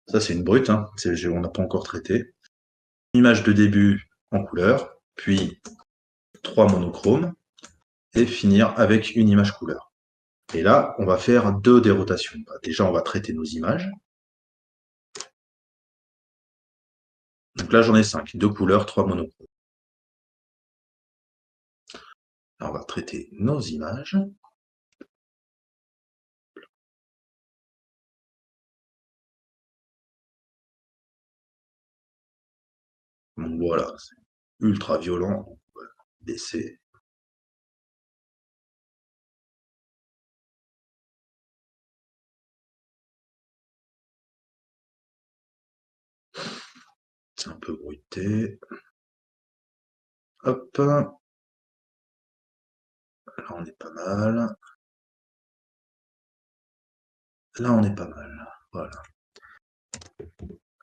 Ça, c'est une brute, hein. On n'a pas encore traité. Une image de début en couleur, puis 3 monochromes, et finir avec une image couleur. Et là, on va faire 2 dérotations. Déjà, on va traiter nos images. Donc là, j'en ai 5. 2 couleurs, 3 monochromes. Là, on va traiter nos images. Donc voilà, c'est ultra violent. On va baisser. C'est un peu bruité. Hop. Là, on est pas mal. Là, on est pas mal. Voilà.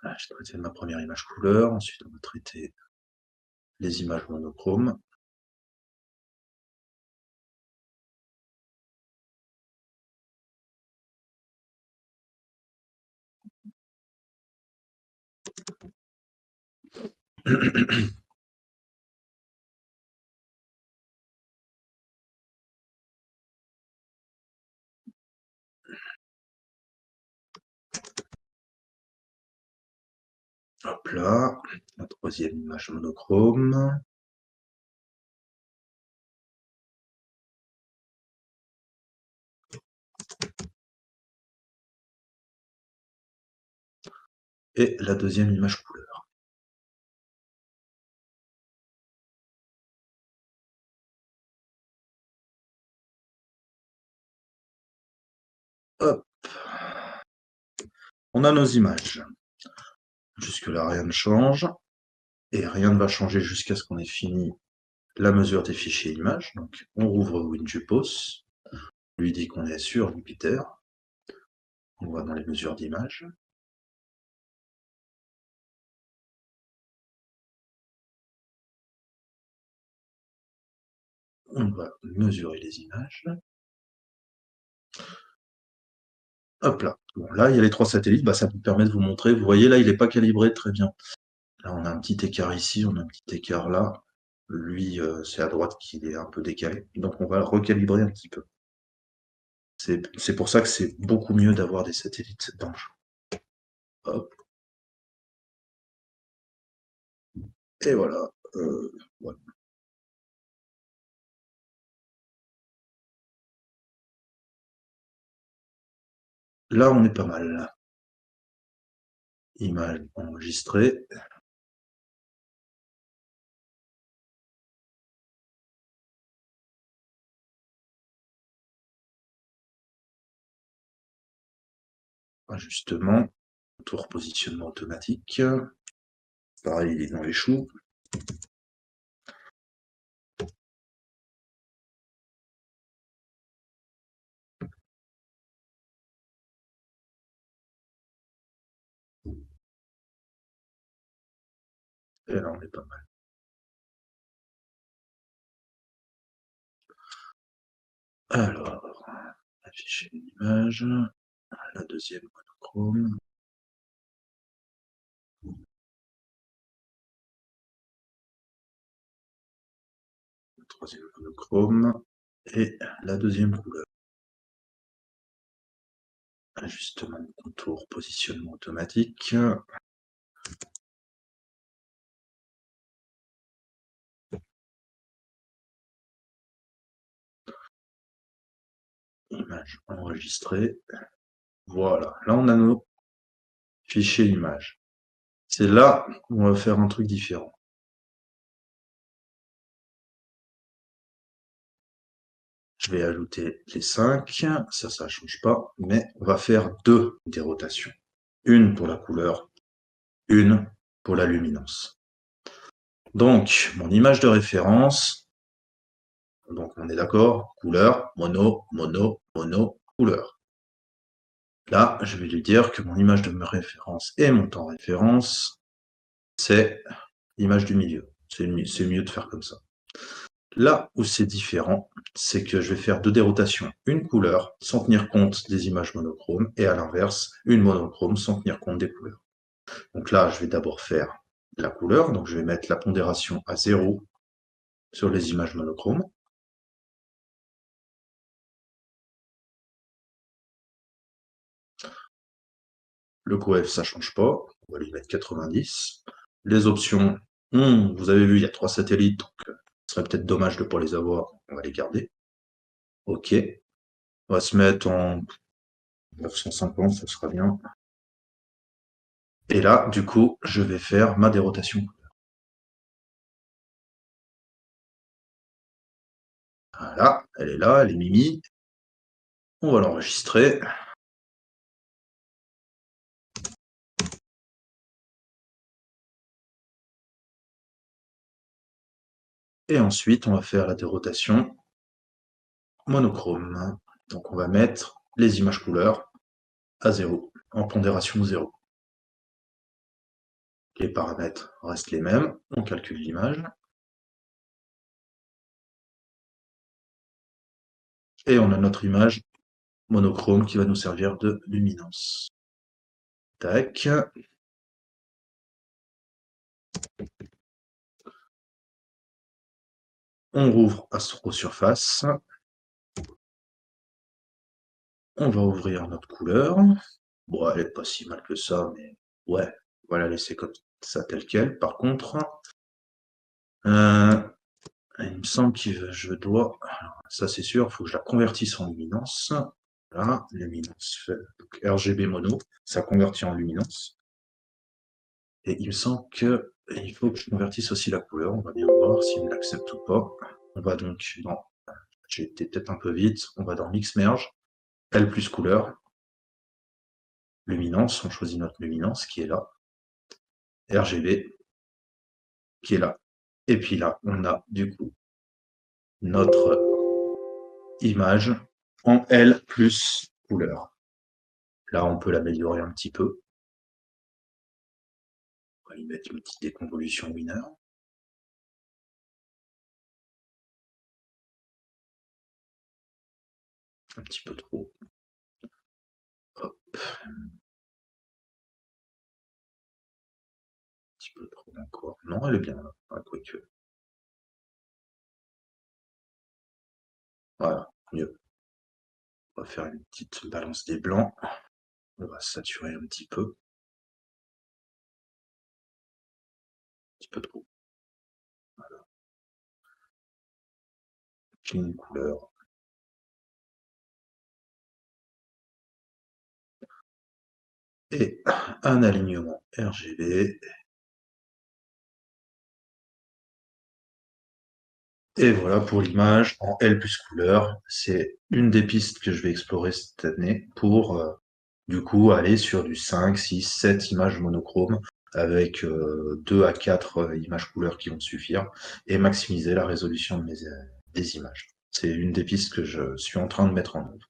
Là, j'ai traité ma première image couleur. Ensuite, on va traiter les images monochromes. Hop là, la troisième image monochrome. Et la deuxième image couleur. Hop. On a nos images. Jusque-là, rien ne change. Et rien ne va changer jusqu'à ce qu'on ait fini la mesure des fichiers images. Donc, on rouvre WinJupos. On lui dit qu'on est sur Jupiter. On va dans les mesures d'image. On va mesurer les images. Hop là. Bon, là, il y a les 3 satellites. Ça me permet de vous montrer. Vous voyez, là, il n'est pas calibré très bien. Là, on a un petit écart ici, on a un petit écart là. Lui, c'est à droite qu'il est un peu décalé. Donc, on va le recalibrer un petit peu. C'est pour ça que c'est beaucoup mieux d'avoir des satellites dans le jeu. Hop. Et voilà. Voilà. Là, on est pas mal. Image enregistrée. Ajustement. Tour positionnement automatique. Pareil, il est dans les choux. Et là, on est pas mal. Alors, afficher l'image, la deuxième monochrome. Le troisième monochrome et la deuxième couleur. Ajustement de contour, positionnement automatique. Image enregistrée. Voilà, là on a nos fichiers images. C'est là où on va faire un truc différent. Je vais ajouter les 5, ça change pas, mais on va faire 2 des rotations. Une pour la couleur, une pour la luminance. Donc, mon image de référence, donc on est d'accord, couleur, mono, mono, mono, couleur. Là, je vais lui dire que mon image de référence et mon temps référence, c'est l'image du milieu. C'est mieux de faire comme ça. Là où c'est différent, c'est que je vais faire 2 dérotations. Une couleur sans tenir compte des images monochromes et à l'inverse, une monochrome sans tenir compte des couleurs. Donc là, je vais d'abord faire la couleur. Donc je vais mettre la pondération à 0 sur les images monochromes. Le coef, ça change pas. On va lui mettre 90. Les options, vous avez vu, il y a 3 satellites, donc ce serait peut-être dommage de ne pas les avoir. On va les garder. OK. On va se mettre en 950, ça sera bien. Et là, du coup, je vais faire ma dérotation. Voilà, elle est là, elle est mimi. On va l'enregistrer. Et ensuite, on va faire la dérotation monochrome. Donc on va mettre les images couleurs à 0, en pondération 0. Les paramètres restent les mêmes, on calcule l'image. Et on a notre image monochrome qui va nous servir de luminance. Tac. On rouvre Astro Surface. On va ouvrir notre couleur. Bon, elle n'est pas si mal que ça, mais ouais, on va la laisser comme ça telle quelle. Par contre, il me semble que je dois, alors, ça c'est sûr, il faut que je la convertisse en luminance. Voilà, luminance, donc RGB mono, ça convertit en luminance. Et il me semble qu'il faut que je convertisse aussi la couleur. On va bien voir s'il me l'accepte ou pas. On va donc dans, j'ai été peut-être un peu vite, on va dans Mix Merge, L plus couleur, luminance, on choisit notre luminance qui est là, RGB qui est là. Et puis là, on a du coup notre image en L plus couleur. Là, on peut l'améliorer un petit peu. On va y mettre une petite déconvolution winner. Un petit peu trop. Hop. Un petit peu trop encore. Non, elle est bien là. Quoique. Voilà, mieux. On va faire une petite balance des blancs. On va saturer un petit peu. Un petit peu trop. Voilà. Clean couleur. Et un alignement RGB. Et voilà pour l'image en L plus couleur. C'est une des pistes que je vais explorer cette année pour du coup aller sur du 5, 6, 7 images monochromes avec 2 à 4 images couleurs qui vont suffire et maximiser la résolution des images. C'est une des pistes que je suis en train de mettre en œuvre.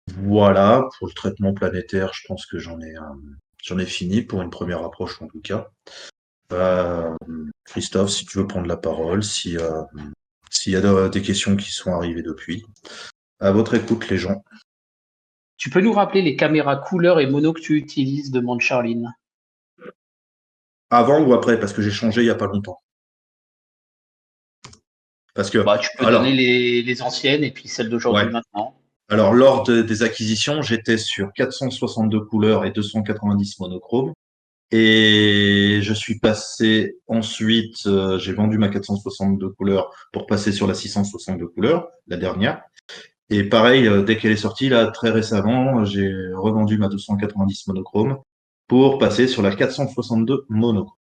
Voilà, pour le traitement planétaire, je pense que j'en ai fini pour une première approche en tout cas. Christophe, si tu veux prendre la parole, s'il y a des questions qui sont arrivées depuis. À votre écoute, les gens. Tu peux nous rappeler les caméras couleur et mono que tu utilises, demande Charline. Avant ou après, parce que j'ai changé il n'y a pas longtemps. Parce que, Bah, tu peux donner alors, les anciennes et puis celles d'aujourd'hui ouais. maintenant. Alors, lors des acquisitions, j'étais sur 462 couleurs et 290 monochromes. Et je suis passé ensuite, j'ai vendu ma 462 couleurs pour passer sur la 662 couleurs, la dernière. Et pareil, dès qu'elle est sortie, là, très récemment, j'ai revendu ma 290 monochrome pour passer sur la 462 mono.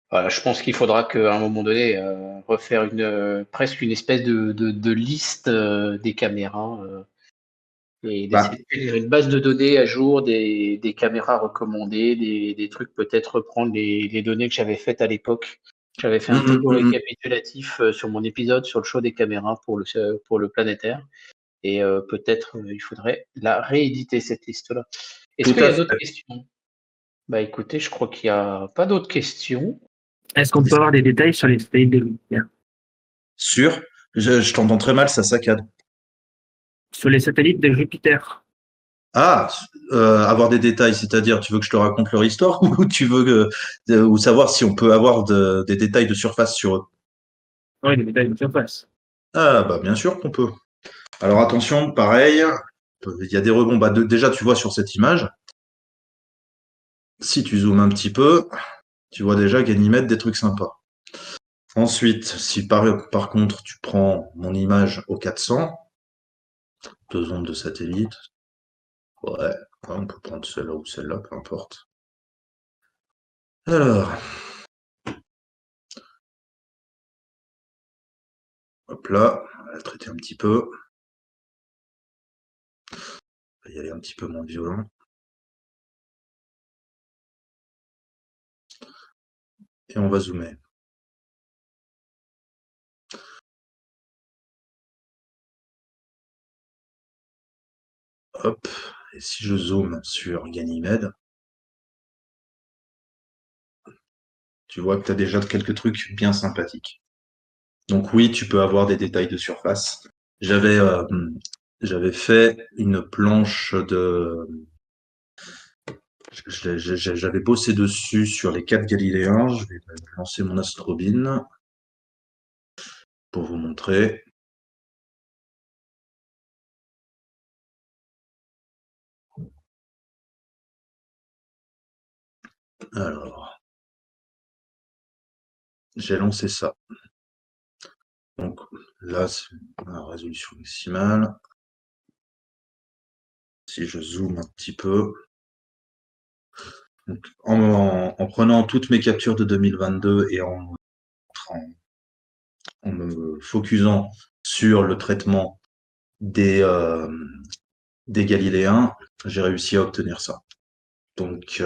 Voilà, je pense qu'il faudra qu'à un moment donné, refaire presque une espèce de liste des caméras et d'essayer Bah, de faire une base de données à jour des caméras recommandées, des trucs, peut-être reprendre les données que j'avais faites à l'époque. J'avais fait un tableau récapitulatif sur mon épisode sur le show des caméras pour le planétaire. Et peut-être il faudrait la rééditer, cette liste-là. Est-ce tout qu'il y à a d'autres fait. questions? Bah écoutez, je crois qu'il n'y a pas d'autres questions. Est-ce qu'on peut avoir des détails sur les satellites de Jupiter? Sûr, je t'entends très mal, ça saccade. Sur les satellites de Jupiter. Ah, avoir des détails, c'est-à-dire, tu veux que je te raconte leur histoire ou tu veux ou savoir si on peut avoir des détails de surface sur eux? Oui, des détails de surface. Ah, bah bien sûr qu'on peut. Alors attention, pareil, il y a des rebonds. Bah, déjà, tu vois sur cette image, si tu zoomes un petit peu, tu vois déjà Ganymède des trucs sympas. Ensuite, si par contre tu prends mon image au 400, deux ondes de satellite, ouais, on peut prendre celle-là ou celle-là, peu importe. Alors, hop là, on va la traiter un petit peu. On va y aller un petit peu moins violent. Et on va zoomer. Hop, et si je zoome sur Ganymède, tu vois que tu as déjà quelques trucs bien sympathiques. Donc oui, tu peux avoir des détails de surface. J'avais fait une planche j'avais bossé dessus sur les 4 Galiléens. Je vais lancer mon astrobine pour vous montrer. Alors, j'ai lancé ça. Donc là, c'est la résolution maximale. Si je zoome un petit peu, donc, en prenant toutes mes captures de 2022 et en me focusant sur le traitement des Galiléens, j'ai réussi à obtenir ça. Donc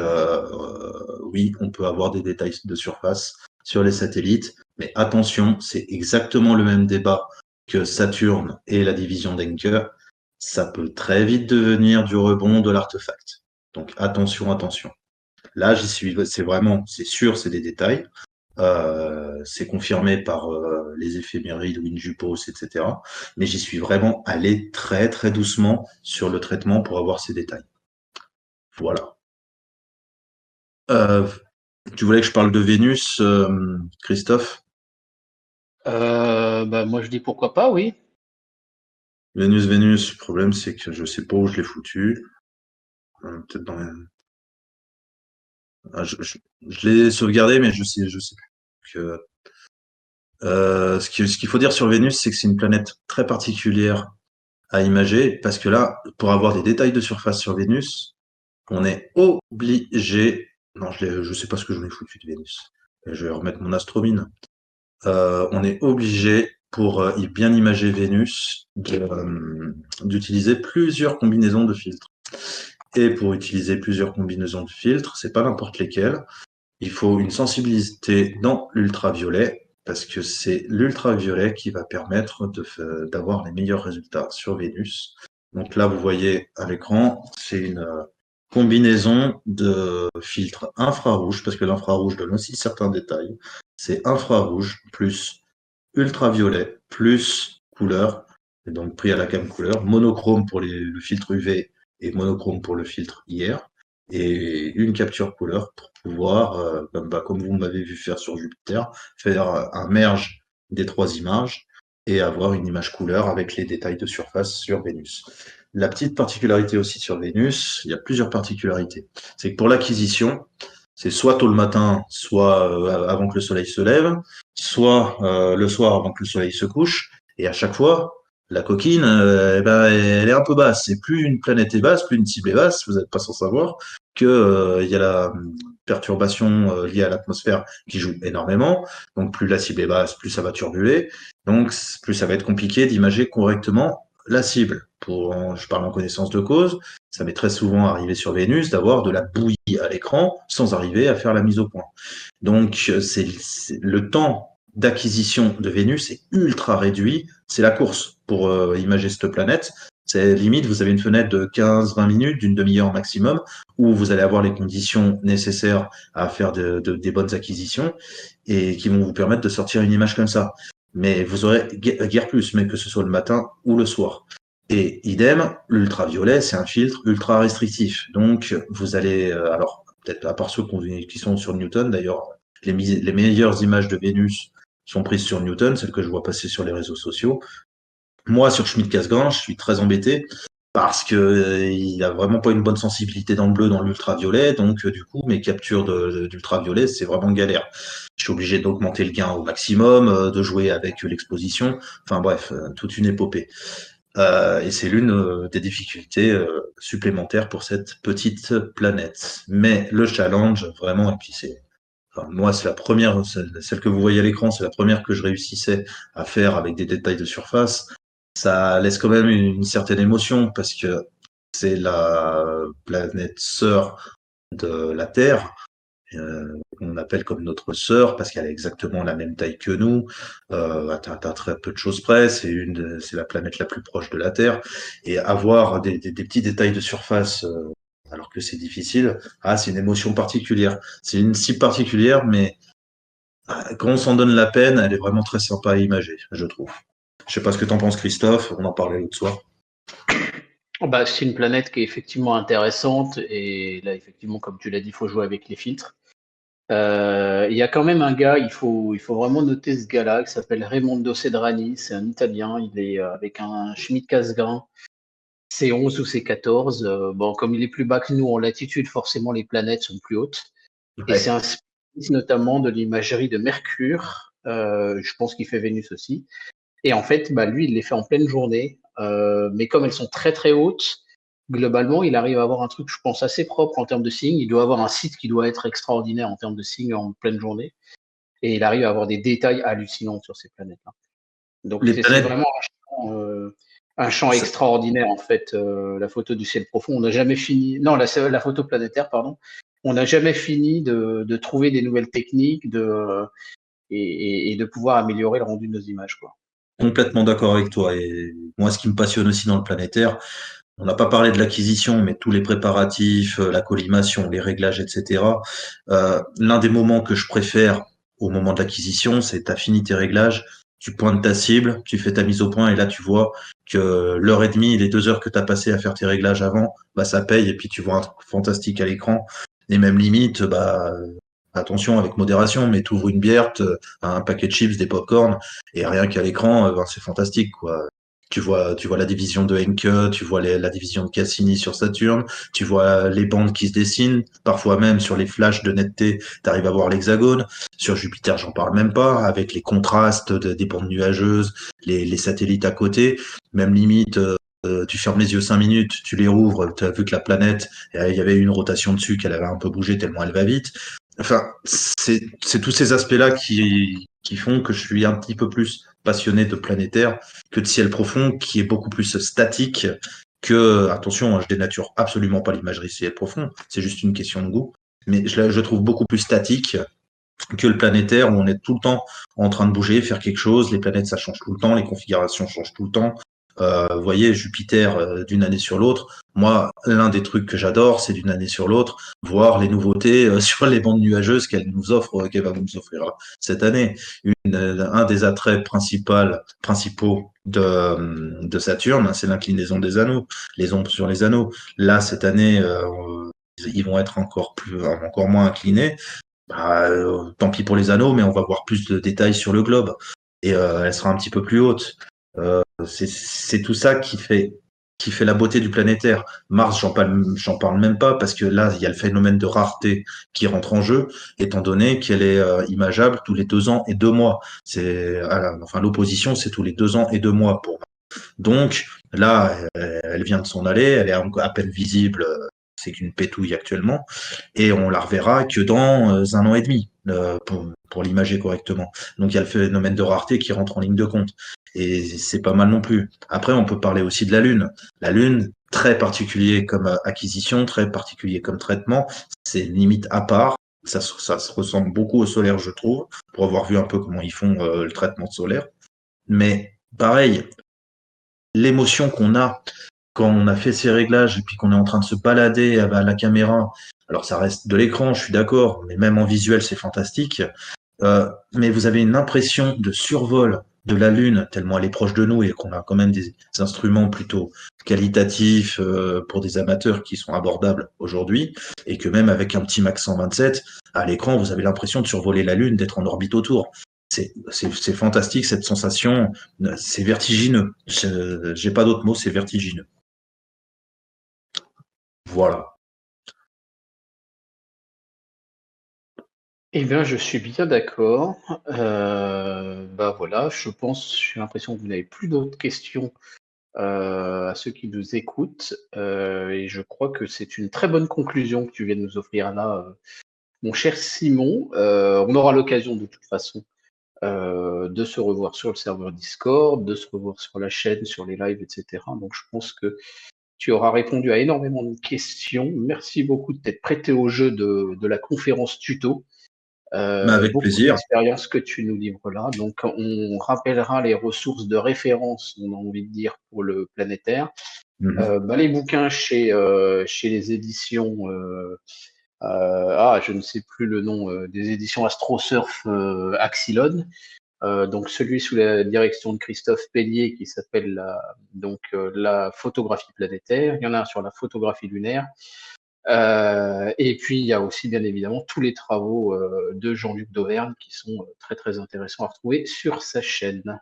oui, on peut avoir des détails de surface sur les satellites, mais attention, c'est exactement le même débat que Saturne et la division d'Encke. Ça peut très vite devenir du rebond de l'artefact. Donc attention, attention. Là, j'y suis, c'est sûr, c'est des détails. C'est confirmé par les éphémérides, WinJupos, etc. Mais j'y suis vraiment allé très très doucement sur le traitement pour avoir ces détails. Voilà. Tu voulais que je parle de Vénus, Christophe? Bah moi je dis pourquoi pas, oui. Vénus, le problème c'est que je sais pas où je l'ai foutu. Peut-être dans je l'ai sauvegardé, mais je sais plus. Ce qu'il faut dire sur Vénus, c'est que c'est une planète très particulière à imager, parce que là, pour avoir des détails de surface sur Vénus, on est obligé. Non, je sais pas ce que j'en ai foutu de Vénus. Je vais remettre mon astromine. On est obligé, pour bien imager Vénus, d'utiliser plusieurs combinaisons de filtres. Et pour utiliser plusieurs combinaisons de filtres, c'est pas n'importe lesquelles. Il faut une sensibilité dans l'ultraviolet, parce que c'est l'ultraviolet qui va permettre d'avoir les meilleurs résultats sur Vénus. Donc là, vous voyez à l'écran, c'est combinaison de filtres infrarouges, parce que l'infrarouge donne aussi certains détails. C'est infrarouge plus ultraviolet plus couleur, et donc pris à la gamme couleur, monochrome pour le filtre UV et monochrome pour le filtre IR, et une capture couleur pour pouvoir, comme vous m'avez vu faire sur Jupiter, faire un merge des 3 images et avoir une image couleur avec les détails de surface sur Vénus. La petite particularité aussi sur Vénus, il y a plusieurs particularités. C'est que pour l'acquisition, c'est soit tôt le matin, soit avant que le soleil se lève, soit le soir avant que le soleil se couche. Et à chaque fois, la coquine, elle est un peu basse. Et plus une planète est basse, plus une cible est basse, vous n'êtes pas sans savoir que il y a la perturbation liée à l'atmosphère qui joue énormément. Donc plus la cible est basse, plus ça va turbuler. Donc plus ça va être compliqué d'imager correctement la cible. Je parle en connaissance de cause. Ça m'est très souvent arrivé sur Vénus d'avoir de la bouillie à l'écran sans arriver à faire la mise au point. Donc, le temps d'acquisition de Vénus est ultra réduit. C'est la course pour imager cette planète. C'est limite, vous avez une fenêtre de 15-20 minutes, d'une demi-heure maximum, où vous allez avoir les conditions nécessaires à faire des bonnes acquisitions et qui vont vous permettre de sortir une image comme ça. Mais vous aurez guère plus, mais que ce soit le matin ou le soir. Et idem, l'ultraviolet, c'est un filtre ultra restrictif. Donc, vous allez, alors, peut-être à part ceux qui sont sur Newton, d'ailleurs, les meilleures images de Vénus sont prises sur Newton, celles que je vois passer sur les réseaux sociaux. Moi, sur Schmidt-Cassegrain, je suis très embêté parce que il a vraiment pas une bonne sensibilité dans le bleu, dans l'ultraviolet. Donc, du coup, mes captures d'ultraviolet, c'est vraiment galère. Je suis obligé d'augmenter le gain au maximum, de jouer avec l'exposition. Enfin bref, toute une épopée. Et c'est l'une des difficultés supplémentaires pour cette petite planète. Mais le challenge, vraiment, et puis moi, c'est la première, celle que vous voyez à l'écran, c'est la première que je réussissais à faire avec des détails de surface. Ça laisse quand même une certaine émotion parce que c'est la planète sœur de la Terre. On appelle comme notre sœur parce qu'elle a exactement la même taille que nous, à très peu de choses près. C'est la planète la plus proche de la Terre. Et avoir des petits détails de surface, alors que c'est difficile, c'est une émotion particulière. C'est une cible particulière, mais quand on s'en donne la peine, elle est vraiment très sympa à imager, je trouve. Je sais pas ce que t'en penses, Christophe. On en parlait l'autre soir. Bah, c'est une planète qui est effectivement intéressante et là, effectivement, comme tu l'as dit, il faut jouer avec les filtres. Il y a quand même un gars, il faut vraiment noter ce gars-là qui s'appelle Raimondo Cedrani, c'est un Italien, il est avec un Schmidt-Cassegrain, C11 ou C14. Bon, comme il est plus bas que nous en latitude, forcément les planètes sont plus hautes. Et c'est un spécialiste notamment de l'imagerie de Mercure, je pense qu'il fait Vénus aussi. Et en fait, bah, lui, il les fait en pleine journée, mais comme elles sont très très hautes, globalement, il arrive à avoir un truc, je pense, assez propre en termes de signes. Il doit avoir un site qui doit être extraordinaire en termes de signes en pleine journée. Et il arrive à avoir des détails hallucinants sur ces planètes-là. Donc, c'est vraiment un champ extraordinaire, en fait, la photo du ciel profond. On n'a jamais fini. Non, la photo planétaire, pardon. On n'a jamais fini de trouver des nouvelles techniques et de pouvoir améliorer le rendu de nos images, quoi. Complètement d'accord avec toi. Et moi, ce qui me passionne aussi dans le planétaire, on n'a pas parlé de l'acquisition, mais tous les préparatifs, la collimation, les réglages, etc. L'un des moments que je préfère au moment de l'acquisition, c'est t'as fini tes réglages, tu pointes ta cible, tu fais ta mise au point, et là tu vois que l'heure et demie, les 2 heures que tu as passé à faire tes réglages avant, bah ça paye, et puis tu vois un truc fantastique à l'écran. Et même limite, bah attention avec modération, mais tu ouvres une bière, un paquet de chips, des pop-corn, et rien qu'à l'écran, c'est fantastique, quoi. Tu vois la division de Henke, tu vois la division de Cassini sur Saturne, tu vois les bandes qui se dessinent, parfois même sur les flashs de netteté, tu arrives à voir l'hexagone. Sur Jupiter, j'en parle même pas, avec les contrastes des bandes nuageuses, les satellites à côté, même limite, tu fermes les yeux 5 minutes, tu les rouvres, tu as vu que la planète, il y avait une rotation dessus, qu'elle avait un peu bougé tellement elle va vite. Enfin, c'est tous ces aspects-là qui font que je suis un petit peu plus passionné de planétaire que de ciel profond, qui est beaucoup plus statique que, attention, je dénature absolument pas l'imagerie ciel profond, c'est juste une question de goût, mais je trouve beaucoup plus statique que le planétaire où on est tout le temps en train de bouger, faire quelque chose, les planètes ça change tout le temps, les configurations changent tout le temps, Vous voyez, Jupiter d'une année sur l'autre. Moi, l'un des trucs que j'adore, c'est d'une année sur l'autre, voir les nouveautés sur les bandes nuageuses qu'elle nous offre, qu'elle va nous offrir cette année. Un des attraits principaux de Saturne, c'est l'inclinaison des anneaux, les ombres sur les anneaux. Là, cette année, ils vont être encore moins inclinés. Bah, tant pis pour les anneaux, mais on va voir plus de détails sur le globe. Et elle sera un petit peu plus haute. C'est tout ça qui fait la beauté du planétaire. Mars, j'en parle même pas parce que là, il y a le phénomène de rareté qui rentre en jeu, étant donné qu'elle est imageable tous les 2 ans et 2 mois. Enfin, l'opposition, c'est tous les 2 ans et 2 mois pour. Donc là, elle vient de s'en aller, elle est à peine visible. C'est qu'une pétouille actuellement, et on la reverra que dans 1 an et demi pour l'imager correctement. Donc il y a le phénomène de rareté qui rentre en ligne de compte. Et c'est pas mal non plus. Après, on peut parler aussi de la Lune. La Lune, très particulier comme acquisition, très particulier comme traitement. C'est une limite à part. Ça se ressemble beaucoup au solaire, je trouve, pour avoir vu un peu comment ils font le traitement solaire. Mais pareil, l'émotion qu'on a quand on a fait ces réglages et puis qu'on est en train de se balader à la caméra, alors ça reste de l'écran, je suis d'accord, mais même en visuel, c'est fantastique. Mais vous avez une impression de survol de la Lune, tellement elle est proche de nous et qu'on a quand même des instruments plutôt qualitatifs pour des amateurs qui sont abordables aujourd'hui, et que même avec un petit Max 127, à l'écran, vous avez l'impression de survoler la Lune, d'être en orbite autour. C'est fantastique, cette sensation, c'est vertigineux. J'ai pas d'autre mot, c'est vertigineux. Voilà. Eh bien, je suis bien d'accord. Bah voilà, j'ai l'impression que vous n'avez plus d'autres questions à ceux qui nous écoutent. Et je crois que c'est une très bonne conclusion que tu viens de nous offrir là, mon cher Simon. On aura l'occasion de toute façon de se revoir sur le serveur Discord, de se revoir sur la chaîne, sur les lives, etc. Donc je pense que tu auras répondu à énormément de questions. Merci beaucoup de t'être prêté au jeu de la conférence tuto. Mais avec Beaucoup plaisir. d'expériences que tu nous livres là. Donc, on rappellera les ressources de référence, on a envie de dire, pour le planétaire. Bah, les bouquins chez les éditions, je ne sais plus le nom, des éditions AstroSurf Axilon. Donc, celui sous la direction de Christophe Pellier qui s'appelle la photographie planétaire. Il y en a un sur la photographie lunaire. Et puis, il y a aussi, bien évidemment, tous les travaux de Jean-Luc Dauvergne qui sont très, très intéressants à retrouver sur sa chaîne.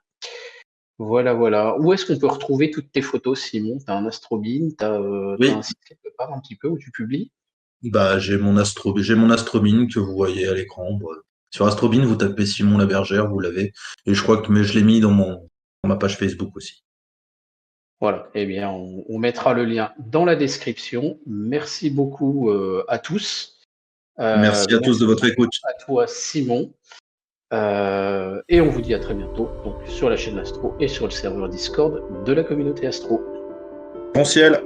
Voilà, voilà. Où est-ce qu'on peut retrouver toutes tes photos, Simon? Tu as un Astrobin, tu as un Oui, site quelque part un petit peu où tu publies? bah j'ai mon Astrobin que vous voyez à l'écran. Bon. Sur Astrobin, vous tapez Simon Labergère, vous l'avez. Et je crois que mais je l'ai mis dans ma page Facebook aussi. Voilà, eh bien, on mettra le lien dans la description. Merci beaucoup à tous. Merci à tous de Merci votre beaucoup écoute. à toi, Simon. Et on vous dit à très bientôt donc, sur la chaîne Astro et sur le serveur Discord de la communauté Astro. Bon ciel!